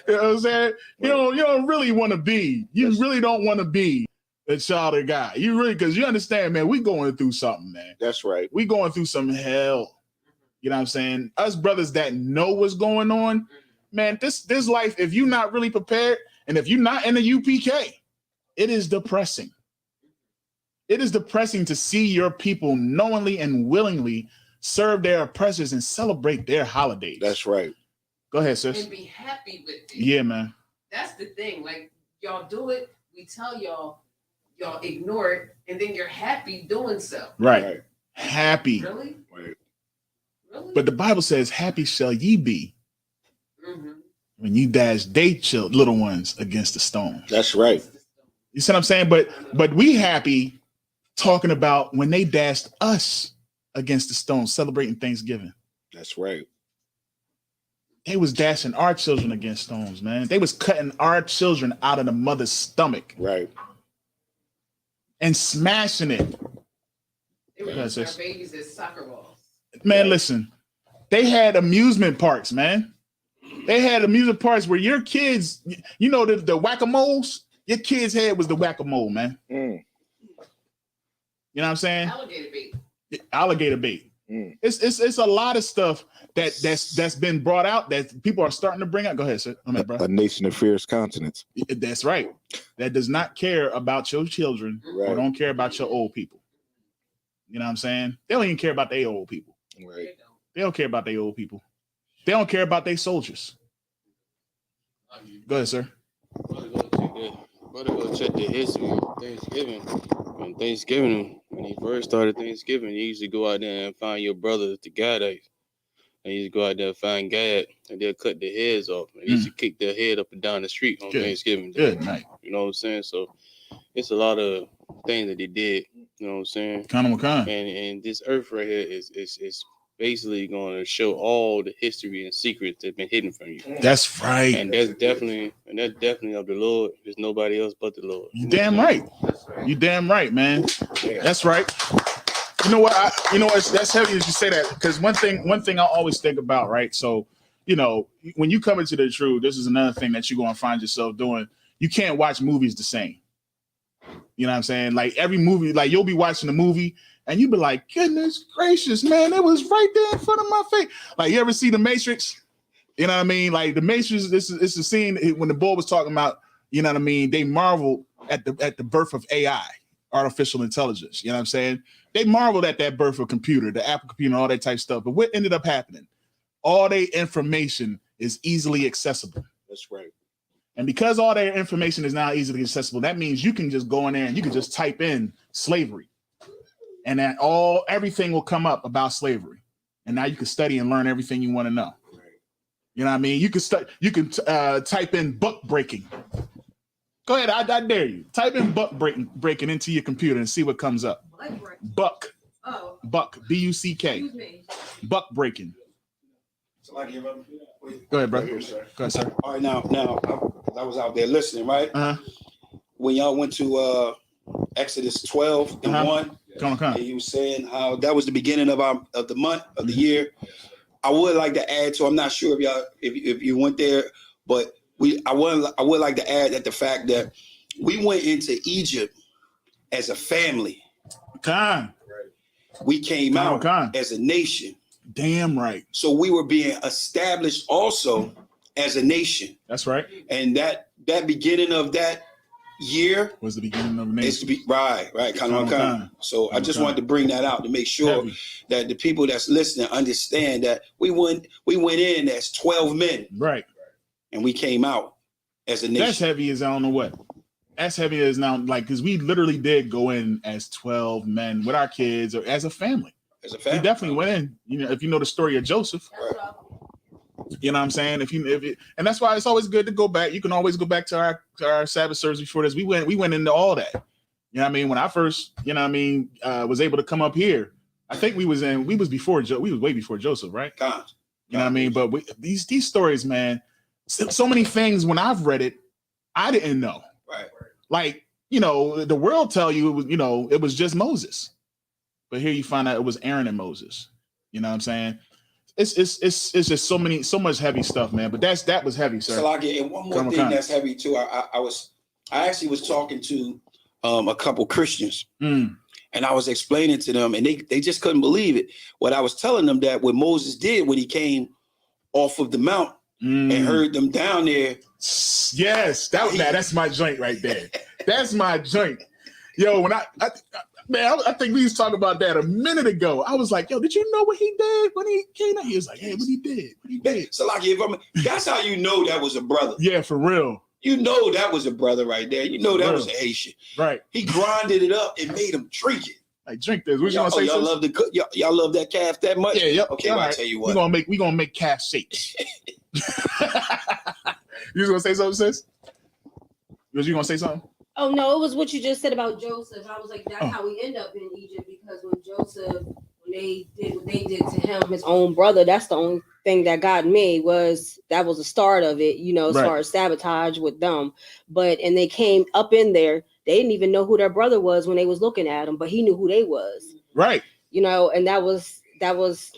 S1: You know what I'm saying? Right. You don't really want to be. You really don't want to be a child of God. You really, because you understand, man, we going through something, man.
S5: That's right.
S1: We going through some hell. You know what I'm saying? Us brothers that know what's going on, man, this life, if you're not really prepared, and if you're not in the UPK, it is depressing. It is depressing to see your people knowingly and willingly serve their oppressors and celebrate their holidays.
S5: That's right.
S1: Go ahead, sis.
S6: And be happy with it.
S1: Yeah, man.
S6: That's the thing. Like, y'all do it, we tell y'all ignore it, and then you're happy doing so.
S1: Right. Happy.
S6: Really?
S5: Right.
S6: Really?
S1: But the Bible says, happy shall ye be
S6: Mm-hmm.
S1: when you dash they little ones against the stone.
S5: That's right.
S1: You see what I'm saying? But we happy talking about when they dashed us against the stone, celebrating Thanksgiving.
S5: That's right.
S1: They was dashing our children against stones, man. They was cutting our children out of the mother's stomach.
S5: Right.
S1: And smashing it.
S6: They were using our babies as soccer balls.
S1: Man, listen. They had amusement parks, man. They had amusement parks where your kids, you know, the whack-a-moles, your kids' head was the whack-a-mole, man.
S5: Mm.
S1: You know what I'm saying?
S6: Alligator bait.
S1: Alligator bait.
S5: Mm.
S1: It's a lot of stuff that's been brought out that people are starting to bring out. Go ahead, sir.
S5: A nation of fierce continents.
S1: That's right. That does not care about your children or don't care about your old people. You know what I'm saying? They don't even care about their old people.
S5: Right.
S1: They don't care about their old people. They don't care about their soldiers. Go ahead, sir.
S7: Brother, go check the history of Thanksgiving. When he first started Thanksgiving, you used to go out there and find your brothers, the Gadites. And you used to go out there and find Gad, and they'll cut their heads off. And they used to kick their head up and down the street on Thanksgiving Day.
S1: Good night.
S7: You know what I'm saying? So it's a lot of things that they did. You know what I'm saying?
S1: Kind.
S7: And this earth right here is basically going to show all the history and secrets that have been hidden from you.
S1: That's right.
S7: And that's definitely of the Lord. There's nobody else but the Lord.
S1: You damn right. You damn right, man. That's right. You know what? That's heavy as you say that, because one thing I always think about, right? So, you know, when you come into the truth, this is another thing that you're going to find yourself doing. You can't watch movies the same. You know what I'm saying? Like every movie, like you'll be watching a movie and you be like, goodness gracious, man, it was right there in front of my face. Like, you ever see The Matrix? You know what I mean? Like The Matrix, it's a scene when the boy was talking about, you know what I mean? They marveled at the birth of AI, artificial intelligence. You know what I'm saying? They marveled at that birth of computer, the Apple computer, all that type of stuff. But what ended up happening? All their information is easily accessible.
S5: That's right.
S1: And because all their information is now easily accessible, that means you can just go in there and you can just type in slavery, and then everything will come up about slavery. And now you can study and learn everything you want to know. Right. You know what I mean? You can type in buck breaking. Go ahead, I dare you. Type in buck breaking into your computer and see what comes up. Buck.
S4: Oh.
S1: Buck. BUCK.
S4: Excuse me.
S1: Buck breaking.
S2: So I give up.
S1: Go ahead, brother.
S2: Here, sir.
S1: Go ahead, sir.
S2: All right, now, I was out there listening, right?
S1: Uh-huh.
S2: When y'all went to Exodus 12 and 1,
S1: Come on.
S2: and you were saying how that was the beginning of the month of the year. I would like to add to. I'm not sure if you went there, but I would like to add that the fact that we went into Egypt as a family. We came out as a nation.
S1: Damn right.
S2: So we were being established also as a nation.
S1: That's right.
S2: And that beginning of that year
S1: was the beginning of a nation.
S2: Right. So I just wanted to bring that out to make sure that the people that's listening understand that we went in as 12 men.
S1: Right.
S2: And we came out as a nation.
S1: That's heavy as I don't know what. That's heavy as now, like, because we literally did go in as 12 men with our kids or as a family.
S2: As a family.
S1: We definitely went in. You know, if you know the story of Joseph.
S2: Right.
S1: You know what I'm saying? And that's why it's always good to go back. You can always go back to our Sabbath service before this. We went into all that. You know what I mean? When I first, you know what I mean, was able to come up here, I think we was way before Joseph, right? You know what I mean? But these stories, man, so many things when I've read it, I didn't know.
S2: Right.
S1: Like, you know, the world tell you it was just Moses. But here you find out it was Aaron and Moses. You know what I'm saying? It's just so much heavy stuff, man. But that was heavy, sir.
S2: And one more thing that's heavy too. I actually was talking to
S3: a couple Christians. And I was explaining to them, and they just couldn't believe it. What I was telling them that what Moses did when he came off of the mount and heard them down there.
S1: Yes, that's my joint right there. That's my joint. Yo, when I think we was talking about that a minute ago. I was like, yo, did you know what he did when he came out? He was like, hey, what he did.
S3: So like, that's how you know that was a brother.
S1: Yeah, for real.
S3: You know that was a brother right there. You know that was a Haitian.
S1: Right.
S3: He grinded it up and made him drink it.
S1: Like, drink this. What you gonna say?
S3: Y'all love y'all love that calf that much?
S1: Yeah, yep.
S3: Okay, well, I'll tell you what.
S1: We gonna make calf shakes. You was gonna say something, sis? Was you gonna say something?
S4: Oh no, it was what you just said about Joseph. I was like, that's how we end up in Egypt, because when Joseph, when they did what they did to him, his own brother, that's the only thing that got me, that was the start of it, as far as sabotage with them. And they came up in there, they didn't even know who their brother was when they was looking at him, but he knew who they was.
S1: Right.
S4: And that was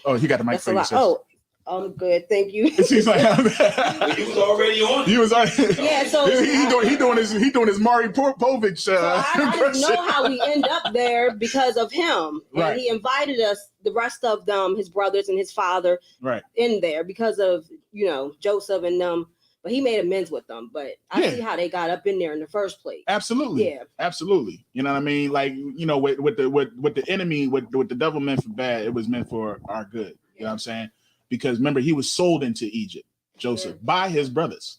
S1: Oh, he got the mic for you, sis.
S4: Oh, I'm good, thank you.
S1: She's like,
S3: he was already on.
S1: He was already.
S4: Yeah, so
S1: he doing his Maury Povich.
S4: So I didn't know how we end up there because of him.
S1: Right.
S4: And he invited us, the rest of them, his brothers and his father,
S1: right,
S4: in there because of Joseph and them. But he made amends with them. But I see how they got up in there in the first place.
S1: Absolutely.
S4: Yeah.
S1: Absolutely. You know what I mean? Like, with the enemy, with the devil meant for bad, it was meant for our good. You know what I'm saying? Because remember, he was sold into Egypt, Joseph, by his brothers.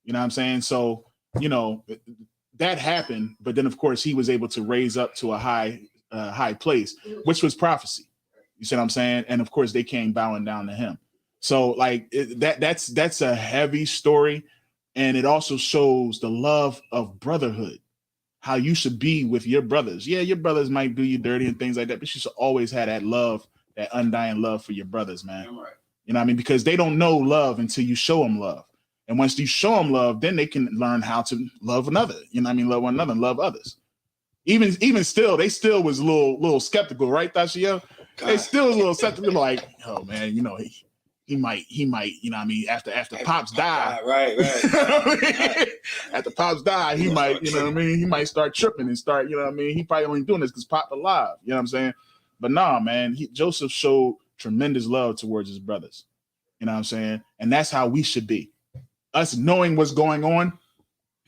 S1: You know what I'm saying? So, that happened. But then, of course, he was able to raise up to a high place, which was prophecy. You see what I'm saying? And of course, they came bowing down to him. So like that's a heavy story. And it also shows the love of brotherhood, how you should be with your brothers. Yeah, your brothers might do you dirty and things like that, but you should always have that love, that undying love for your brothers, man.
S3: Right.
S1: You know what I mean? Because they don't know love until you show them love. And once you show them love, then they can learn how to love another. You know what I mean? Love one another and love others. Even still, they still was a little skeptical, right, Tashiel? They still was a little skeptical, like, oh man, he might, you know what I mean, after Pops died.
S3: Right.
S1: After Pops died, he might, you know what I mean, he might start tripping and start, you know what I mean, he probably only doing this because Pop alive, you know what I'm saying? But nah, man, Joseph showed tremendous love towards his brothers. You know what I'm saying? And that's how we should be. Us knowing what's going on,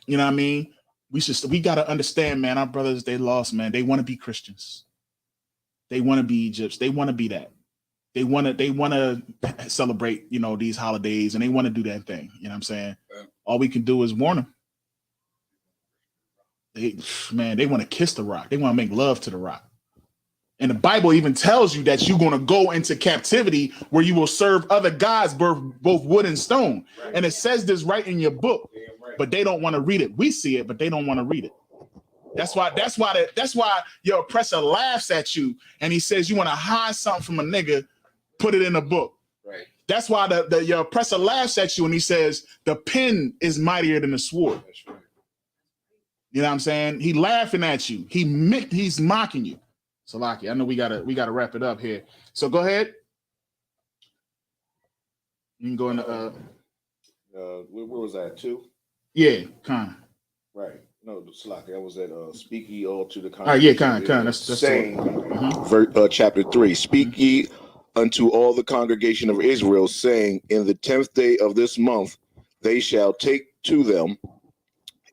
S1: you know what I mean? We got to understand, man, our brothers, they lost, man. They want to be Christians. They want to be Egyptians. They want to be that. They want to celebrate, these holidays, and they want to do that thing. You know what I'm saying? Yeah. All we can do is warn them. They want to kiss the rock. They want to make love to the rock. And the Bible even tells you that you're going to go into captivity where you will serve other gods, both wood and stone. Right. And it says this right in your book, but they don't want to read it. We see it, but they don't want to read it. That's why your oppressor laughs at you and he says you want to hide something from a nigga, put it in a book. Right. That's why your oppressor laughs at you and he says the pen is mightier than the sword. That's right. You know what I'm saying? He laughing at you. He's mocking you. Salaki, I know we gotta wrap it up here. So go ahead. You can go into
S5: where was that? 2?
S1: Yeah, Khan.
S5: Right. No, Salaki, that was at speak ye all to the
S1: congregation. Khan. That's
S5: saying chapter 3. Speak ye unto all the congregation of Israel, saying, in the 10th day of this month they shall take to them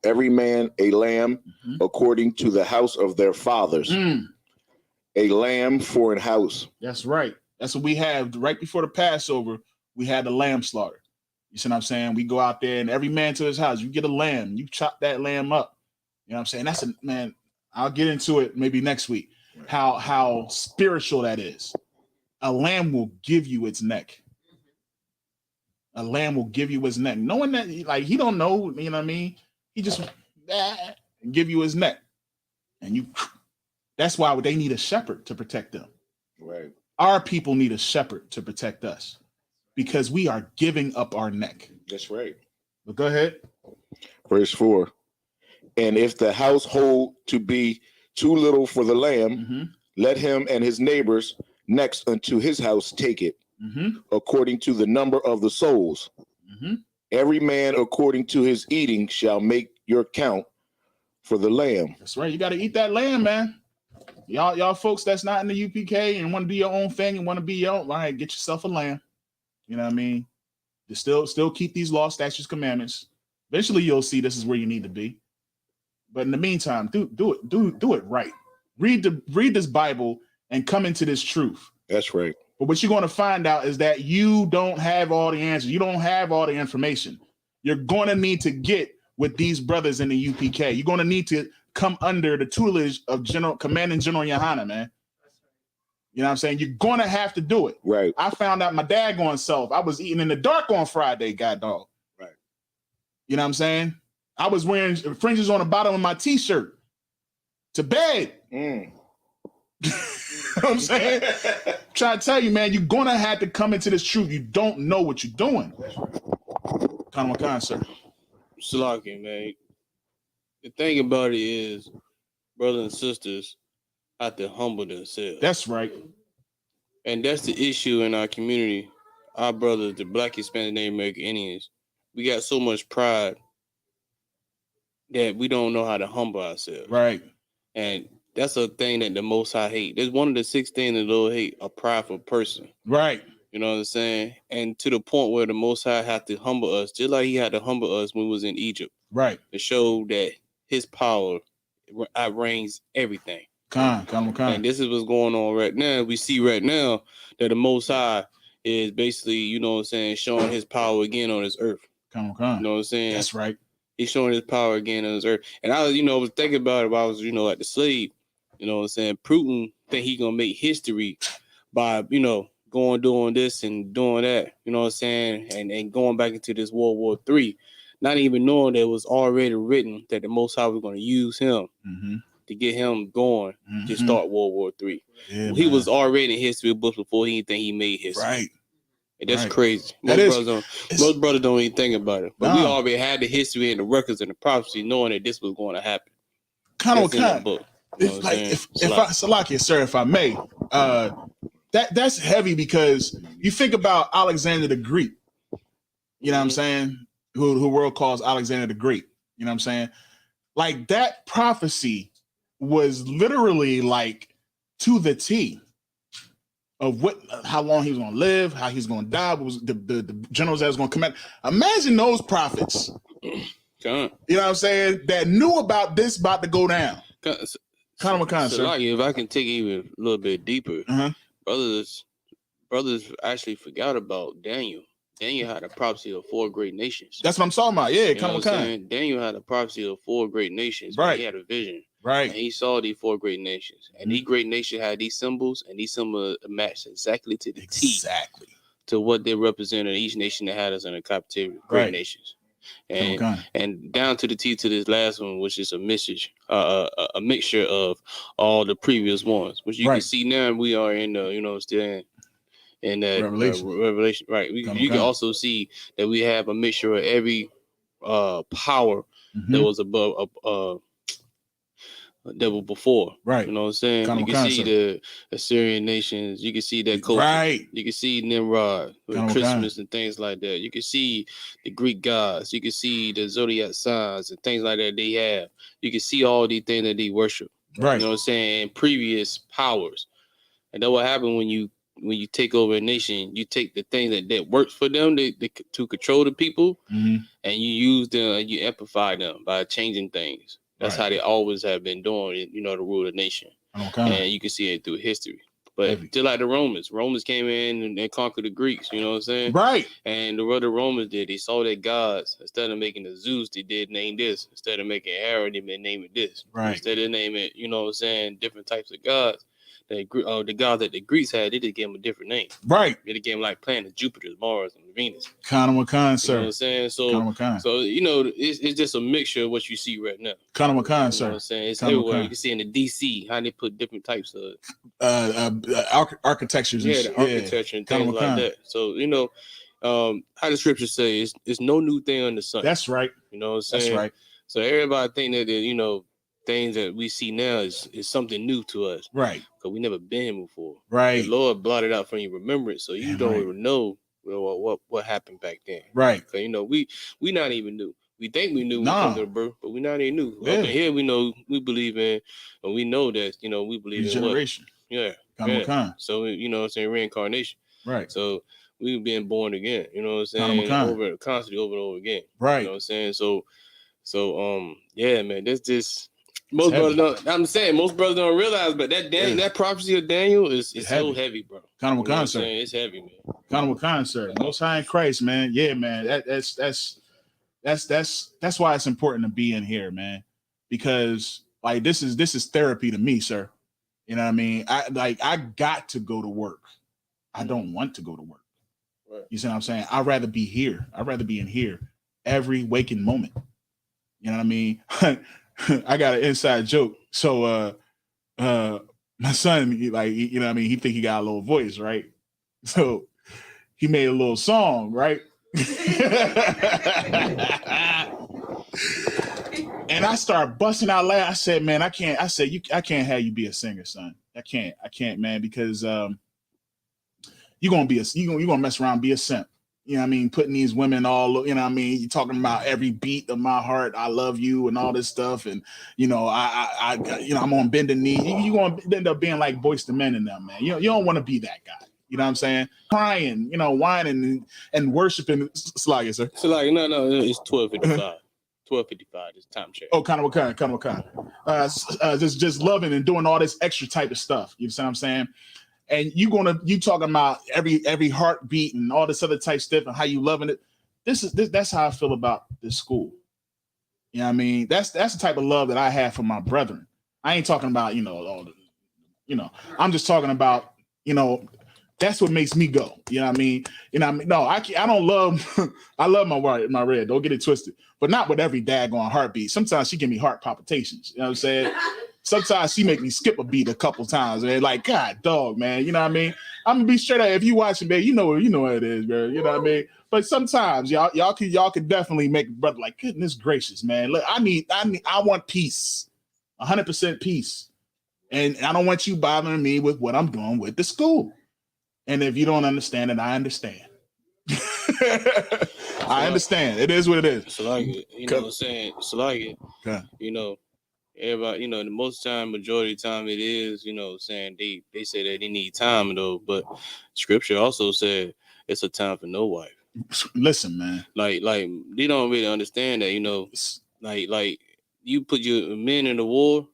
S5: every man a lamb according to the house of their fathers. A lamb for an house.
S1: That's right. That's what we have right before the Passover. We had the lamb slaughter. You see what I'm saying? We go out there and every man to his house. You get a lamb. You chop that lamb up. You know what I'm saying? Man, I'll get into it maybe next week. Right. How spiritual that is. A lamb will give you its neck. A lamb will give you his neck. Knowing that, like, he don't know, you know what I mean? He just give you his neck. And that's why they need a shepherd to protect them.
S5: Right.
S1: Our people need a shepherd to protect us because we are giving up our neck.
S5: That's right.
S1: But go ahead.
S5: Verse 4. And if the household to be too little for the lamb, let him and his neighbors next unto his house take it, according to the number of the souls. Every man according to his eating shall make your count for the lamb.
S1: That's right. You got to eat that lamb, man. Y'all folks that's not in the UPK and want to do your own thing and want to be your own, all right, get yourself a lamb. You know what I mean? You still keep these laws, statutes, commandments. Eventually you'll see this is where you need to be. But in the meantime, do it right. Read this Bible and come into this truth.
S5: That's right.
S1: But what you're going to find out is that you don't have all the answers. You don't have all the information. You're going to need to get with these brothers in the UPK. You're going to need to come under the tutelage of Commanding General Yohana, man. You know what I'm saying? You're going to have to do it.
S5: Right.
S1: I found out my daggone self. I was eating in the dark on Friday, god dog.
S5: Right.
S1: You know what I'm saying? I was wearing fringes on the bottom of my t-shirt to bed. You know what I'm saying? Trying to tell you, man, you're going to have to come into this truth. You don't know what you're doing. Kind of a sir.
S7: Slocking, man. The thing about it is, brothers and sisters have to humble themselves.
S1: That's right.
S7: And that's the issue in our community. Our brothers, the Black, Hispanic, Native American Indians, we got so much pride that we don't know how to humble ourselves.
S1: Right.
S7: And that's a thing that the Most High hate. There's one of the 6 things the Lord hate, a prideful person.
S1: Right.
S7: You know what I'm saying? And to the point where the Most High had to humble us, just like he had to humble us when we was in Egypt.
S1: Right.
S7: To show that his power outreigns everything. And this is what's going on right now. We see right now that the Most High is basically, you know what I'm saying, showing his power again on this earth. You know what I'm saying?
S1: That's right.
S7: He's showing his power again on this earth. And I was, was thinking about it while I was, at the slave, you know what I'm saying? Putin think he gonna make history by, going doing this and doing that, you know what I'm saying? And going back into this World War III, not even knowing that it was already written that the Most High was going to use him to get him going to start World War III.
S1: Yeah,
S7: he was already in history books before he think he made history.
S1: Right.
S7: And that's crazy.
S1: Most
S7: brothers don't even think about it. But we already had the history and the records and the prophecy knowing that this was going to happen.
S1: Book. It's like if Salakia, sir, if I may, that's heavy because you think about Alexander the Great. You know what I'm saying? Who the world calls Alexander the Great. You know what I'm saying? Like that prophecy was literally like to the T of how long he was going to live, how he's going to die, what was the generals that was going to come out. Imagine those prophets. You know what I'm saying? That knew about this about to go down.
S7: If I can take it even a little bit deeper, brothers actually forgot about Daniel. Daniel had a prophecy of 4 great nations.
S1: That's what I'm talking about. Yeah,
S7: Daniel had a prophecy of 4 great nations.
S1: Right.
S7: He had a vision.
S1: Right.
S7: And he saw these 4 great nations. And these great nations had these symbols, and these symbols matched exactly to the T. To what they represented each nation that had us in a captivity. Great nations. And down to the T to this last one, which is a mixture of all the previous ones, which you can see now we are in the, still in that Revelation. Right. You can also see that we have a mixture of every power that was above that was before. Right. You know what I'm saying? You can see the Assyrian nations, you can see that culture. Right. You can see Nimrod with Christmas and things like that. You can see the Greek gods, you can see the zodiac signs and things like that they have. You can see all these things that they worship. Right. You know what I'm saying? Previous powers. And that's what happened when you take over a nation, you take the thing that works for them to control the people, and you use them and you amplify them by changing things. That's how they always have been doing, to rule the nation. And you can see it through history. But just like the Romans came in and they conquered the Greeks, you know what I'm saying? Right. And what the Romans did, they saw their gods. Instead of making the Zeus, they did name this. Instead of making Aaron, they name it this. Right. Instead of naming it, you know what I'm saying, different types of gods. The gods that the Greeks had, they just gave them a different name. Right. They gave them like planets, Jupiter, Mars, and Venus.
S1: Sir.
S7: You know what I'm saying? So it's just a mixture of what you see right now.
S1: Sir.
S7: You know what I'm saying? It's everywhere. You can see in the DC how they put different types of
S1: architectures.
S7: The architecture and things like that. So how the scriptures say it's no new thing under the sun.
S1: That's right.
S7: You know what I'm saying?
S1: That's right.
S7: So everybody think that things that we see now is something new to us. Right. Because we never been here before. Right. The Lord blotted out from your remembrance, so you don't even know what happened back then. Right. Because we not even new. We think we knew we come to the birth, but we not even knew. Yeah. Okay, here we know we believe in, and we know that we believe in
S1: regeneration.
S7: What? Yeah. So what I'm saying, reincarnation.
S1: Right.
S7: So we've been born again. You know what I'm saying? Constantly over and over again.
S1: Right.
S7: You know what I'm saying? So yeah, man, that's just most brothers don't. I'm saying most brothers don't realize, but that prophecy of Daniel is so heavy, bro.
S1: Kind of a sir.
S7: It's heavy, man.
S1: Kind of a sir. Most High in Christ, man. Yeah, man. That's why it's important to be in here, man. Because like this is therapy to me, sir. You know what I mean? I got to go to work. I don't want to go to work. Right. You see what I'm saying? I'd rather be here. I'd rather be in here every waking moment. You know what I mean? I got an inside joke. So my son, you know what I mean? He think he got a little voice, right? So he made a little song, right? And I started busting out laughing. I said, man, I can't have you be a singer, son. I can't, man, because you're gonna mess around and be a simp. You know what I mean? Putting these women all, you know what I mean? You're talking about every beat of my heart, I love you and all this stuff. And, I'm on bending knee. You're going to end up being like Boyz II Men in them, man. You don't want to be that guy. You know what I'm saying? Crying, whining and worshiping. Slagia, sir.
S7: So like, no, it's 12:55. 12:55 is time check.
S1: Oh, kind of just loving and doing all this extra type of stuff. You know what I'm saying? And you talking about every heartbeat and all this other type stuff and how you loving it. That's how I feel about this school. You know what I mean? That's the type of love that I have for my brethren. I ain't talking about, I'm just talking about, that's what makes me go. You know what I mean? No, I don't love, I love my red. Don't get it twisted. But not with every daggone heartbeat. Sometimes she give me heart palpitations. You know what I'm saying? Sometimes she make me skip a beat a couple times, man. Like, God, dog, man. You know what I mean? I'm gonna be straight up. If you watching, man, you know what it is, bro. You know what I mean? But sometimes y'all can definitely make brother like, goodness gracious, man. Look, I want peace, 100% peace, and I don't want you bothering me with what I'm doing with the school. And if you don't understand it, I understand. I understand. It is what it is.
S7: So like it, you know what I'm saying? So like it, everybody, the most time, majority of the time it is, saying they say that they need time though, but scripture also said it's a time for no wife.
S1: Listen, man.
S7: Like they don't really understand that, like you put your men in the war,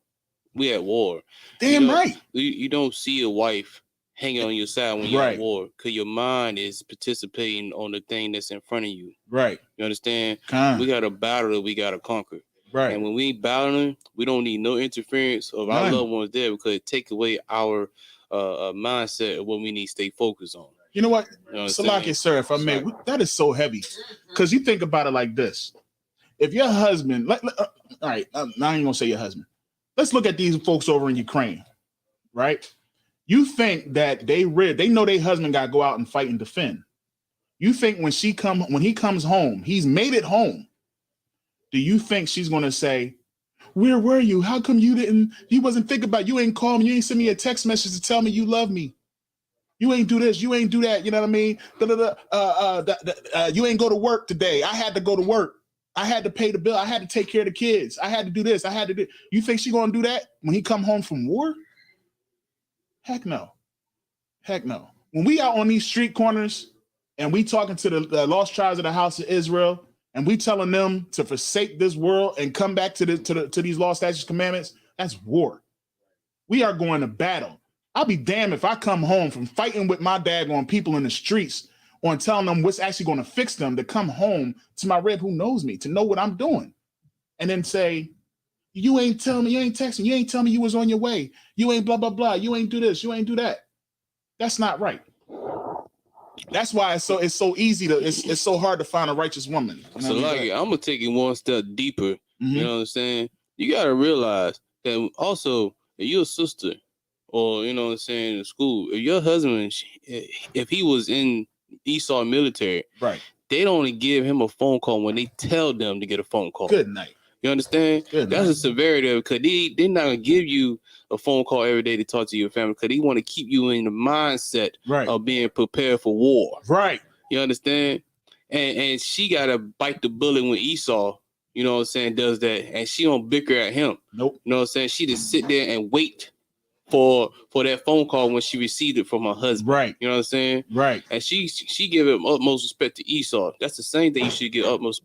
S7: we at war.
S1: Damn right.
S7: You don't see a wife hanging on your side when you're at war, because your mind is participating on the thing that's in front of you.
S1: Right.
S7: You understand? We got a battle that we got to conquer.
S1: Right.
S7: And when we battling, we don't need no interference of our loved ones there, because it take away our mindset of what we need to stay focused on.
S1: You know what? Salaki, sir, if I may, that is so heavy. Because you think about it like this. If your husband, all right, I'm not even going to say your husband. Let's look at these folks over in Ukraine, right? You think that they know their husband got to go out and fight and defend. You think when he comes home, he's made it home. Do you think she's going to say, where were you? How come you wasn't thinking about, you ain't called me, you ain't send me a text message to tell me you love me. You ain't do this, you ain't do that, you know what I mean? You ain't go to work today. I had to go to work. I had to pay the bill. I had to take care of the kids. I had to do this. I had to do. You think she's going to do that when he come home from war? Heck no. Heck no. When we out on these street corners and we talking to the lost tribes of the house of Israel, and we telling them to forsake this world and come back to these law, statutes, commandments, that's war. We are going to battle. I'll be damned if I come home from fighting with my daggone people in the streets on telling them what's actually going to fix them, to come home to my rib who knows me, to know what I'm doing, and then say, you ain't telling me, you ain't texting, you ain't telling me you was on your way, you ain't blah, blah, blah, you ain't do this, you ain't do that. That's not right. That's why it's so easy it's so hard to find a righteous woman. You know
S7: so like, I'm gonna take it one step deeper. You know what I'm saying? You gotta realize that also, if you're a sister, or you know what I'm saying, in school, if your husband, if he was in Esau military,
S1: right,
S7: they'd only give him a phone call when they tell them to get a phone call.
S1: Good night.
S7: You understand?
S1: Good
S7: That's
S1: night.
S7: a severity of it, because they're not gonna give you a phone call every day to talk to your family, because they want to keep you in the mindset of being prepared for war.
S1: Right.
S7: You understand? And she gotta bite the bullet with Esau you know what I'm saying, does that, and she don't bicker at him.
S1: Nope.
S7: You know what I'm saying? She just sit there and wait for that phone call when she received it from her husband.
S1: Right.
S7: You know what I'm saying?
S1: Right.
S7: And she give him utmost respect to Esau. That's the same thing you should give utmost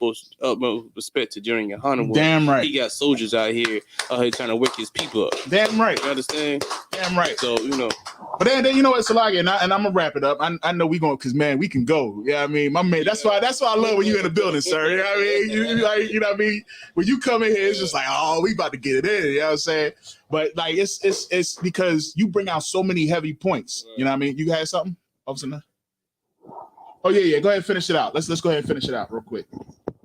S7: respect to during your honeymoon.
S1: Damn right.
S7: He got soldiers out here trying to wake his people up.
S1: Damn right.
S7: You understand?
S1: Damn right.
S7: So, you know.
S1: But then you know what, Salagi, and I'm gonna wrap it up. I know we going because man, we can go. Yeah, I mean, my man. That's why I love when you're in the building, sir. You know what I mean? You know what I mean? When you come in here, it's just like, oh, we about to get it in. You know what I'm saying? But like, it's because you bring out so many heavy points. You know what I mean? You had something? Oh yeah. Go ahead and finish it out. Let's go ahead and finish it out real quick.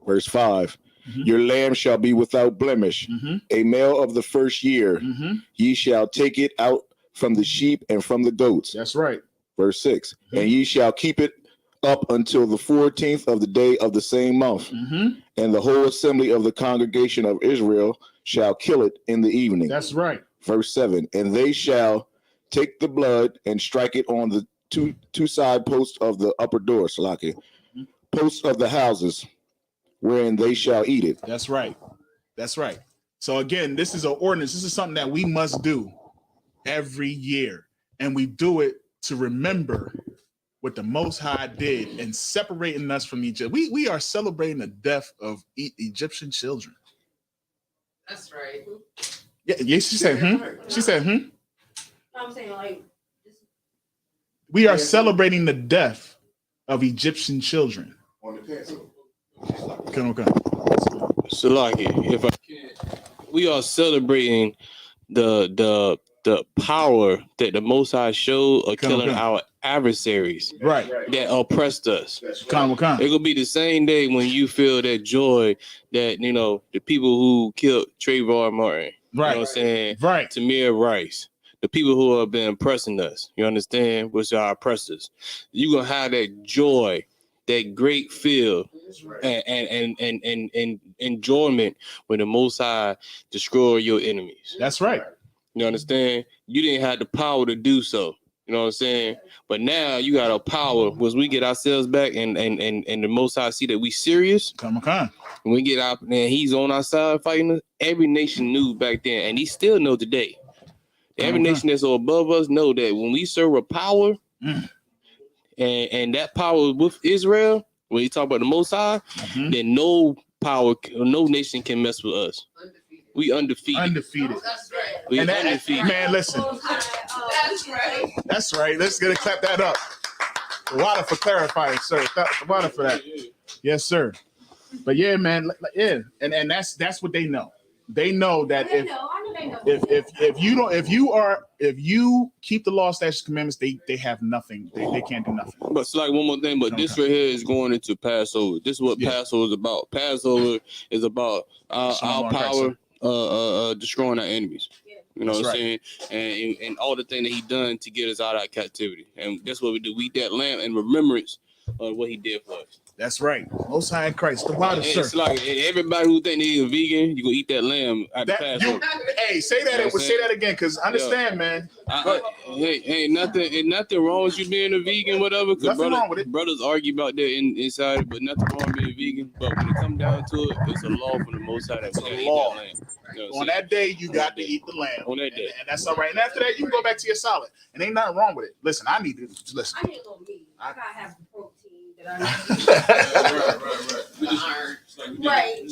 S5: Verse 5. Your lamb shall be without blemish, a male of the first year. Ye shall take it out from the sheep and from the goats.
S1: That's right.
S5: Verse 6. And ye shall keep it up until the 14th of the day of the same month. And the whole assembly of the congregation of Israel shall kill it in the evening.
S1: That's right.
S5: Verse 7. And they shall take the blood and strike it on the two side posts of the upper door, Salaki, posts of the houses, wherein they shall eat it.
S1: That's right. That's right. So again, this is an ordinance. This is something that we must do every year. And we do it to remember what the Most High did in separating us from Egypt. We are celebrating the death of Egyptian children.
S6: That's right.
S1: Yeah, she said, She said,
S4: I'm saying, like,
S1: we are celebrating the death of Egyptian children. Okay.
S7: Salaki, if I can, we are celebrating the power that the Most High showed of killing our adversaries,
S1: right,
S7: that oppressed us. It
S1: It'll
S7: be the same day when you feel that joy that, you know, the people who killed Trayvon Martin,
S1: right,
S7: you know what I'm saying,
S1: right,
S7: Tamir Rice, the people who have been oppressing us, you understand, which are oppressors. You're gonna have that joy, that great feel, and enjoyment when the Most High destroy your enemies.
S1: That's right.
S7: You understand? You didn't have the power to do so. You know what I'm saying? But now you got a power. Once we get ourselves back and the Most High see that we serious. When we get out and he's on our side fighting us, every nation knew back then, and he still know today. Every nation that's above us know that when we serve a power, and that power is with Israel, when you talk about the Most High, then no power, no nation can mess with us. We undefeated.
S6: That's right.
S7: We undefeated.
S1: Man, listen.
S6: That's right.
S1: That's right. Let's get a clap that up. Water for clarifying, sir. Water for that. Yes, sir. But yeah, man. Yeah, and that's what they know. They know that if you keep the law, statutes, commandments, they have nothing. They can't do nothing.
S7: But it's like one more thing. But this right here is going into Passover. This is what Passover is about. Passover is about our power. Destroying our enemies. You know what I'm saying? And all the thing that he done to get us out of our captivity. And that's what we do. We eat that lamb in remembrance of what he did for us.
S1: That's right. Most High in Christ. The water, sir.
S7: It's like everybody who think they're vegan, you gonna eat that lamb at the Passover.
S1: Hey, say that. Say that again, because understand, man.
S7: Ain't nothing wrong with you being a vegan, whatever. Because brothers argue about that inside, but nothing wrong with being vegan. But when it comes down to it, it's a law from the Most High that we gotta eat that lamb. You know
S1: on that day, you got to eat the lamb.
S7: On that day.
S1: And that's all right. And after that, you can go back to your salad. And ain't nothing wrong with it. Listen, I need to listen.
S4: I need a little meat. I gotta have the protein that I need. Right.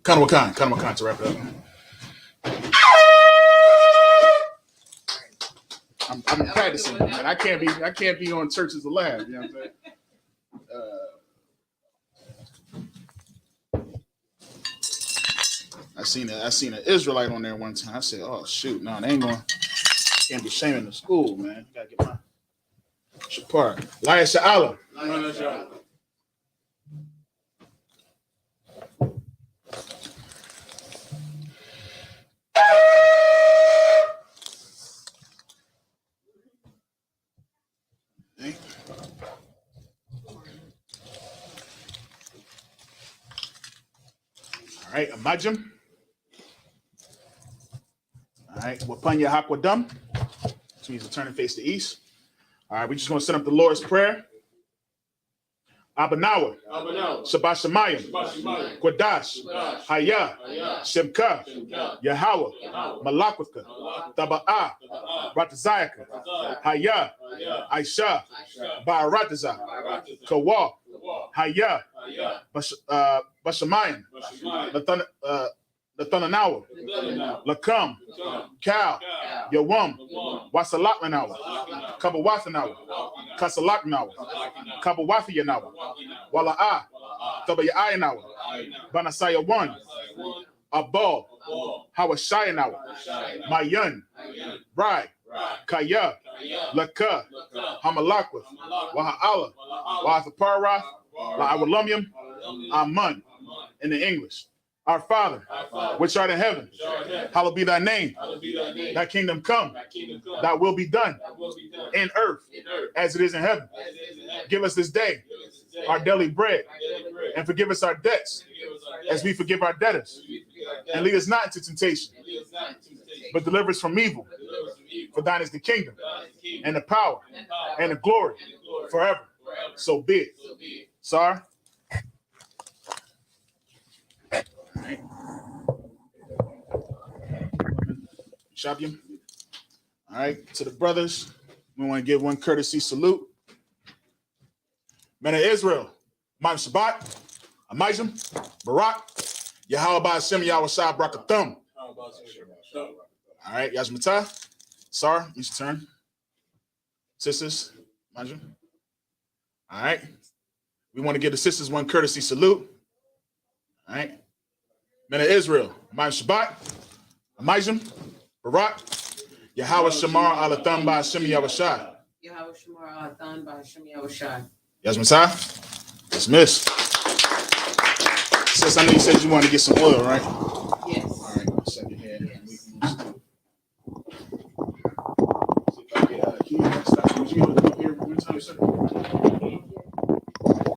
S1: Kind of to wrap it up. I'm practicing, man. I can't be on Church is Alive. You know what I'm saying? I seen an Israelite on there one time. I said, "Oh shoot, no, they ain't going. Can't be shaming the school, man. Gotta get my Shapar. Laya Sha'ala. All right, Amajim. All right, Wapanya Hakwadam, which means to turn and face the east. All right, we're just going to set up the Lord's Prayer. Abanawa, Shabashamayim, Quadash, Haya, Shemka, Yahweh, Malakwika, Taba'ah, Ratazayaka, Haya, Aisha, Ba'arataza, Kawa, Haya, Bashamayim, Nathanawa, Lakam, Cal, Yawam, Wasalakmanawa, Kabawathanawa, Kasalaknawa, Kabawathiyanawa, Wala'a, Tabayayanawa, Banasaya 1, Abal, Hawashayanawa, Mayan, Rai, Kaya, Laka, Hamalakwith, Waha'ala, Wahathaparath, La'awalumium, Amun, in the English. Our Father, which art in heaven, hallowed be thy name. Thy kingdom come, thy will be done in earth as it is in heaven. Give us this day our daily bread, and forgive us our debts as we forgive our debtors. And lead us not into temptation, but deliver us from evil. For thine is the kingdom, and the power, and the glory forever. So be it. Sorry. Shabiam. All right, to the brothers, we want to give one courtesy salute. Men of Israel, Ma'am Shabbat, Amazim, Barak, Yahweh Hashem, Yahweh Shah, Brakathum. All right, Yashmatah, Sar, it's your turn. Sisters, Majim. All right, we want to give the sisters one courtesy salute. All right, Men of Israel, Ma'am Shabbat, Amazim, Barak, Yahweh Shamar Alatham by Hashem Yahweh Shai.
S6: Yahweh Shamar Alatham by Hashem Yahweh Shai.
S1: Yasmin Sai, dismiss. Sis, I know you said you wanted to get some oil, right?
S6: Yeah.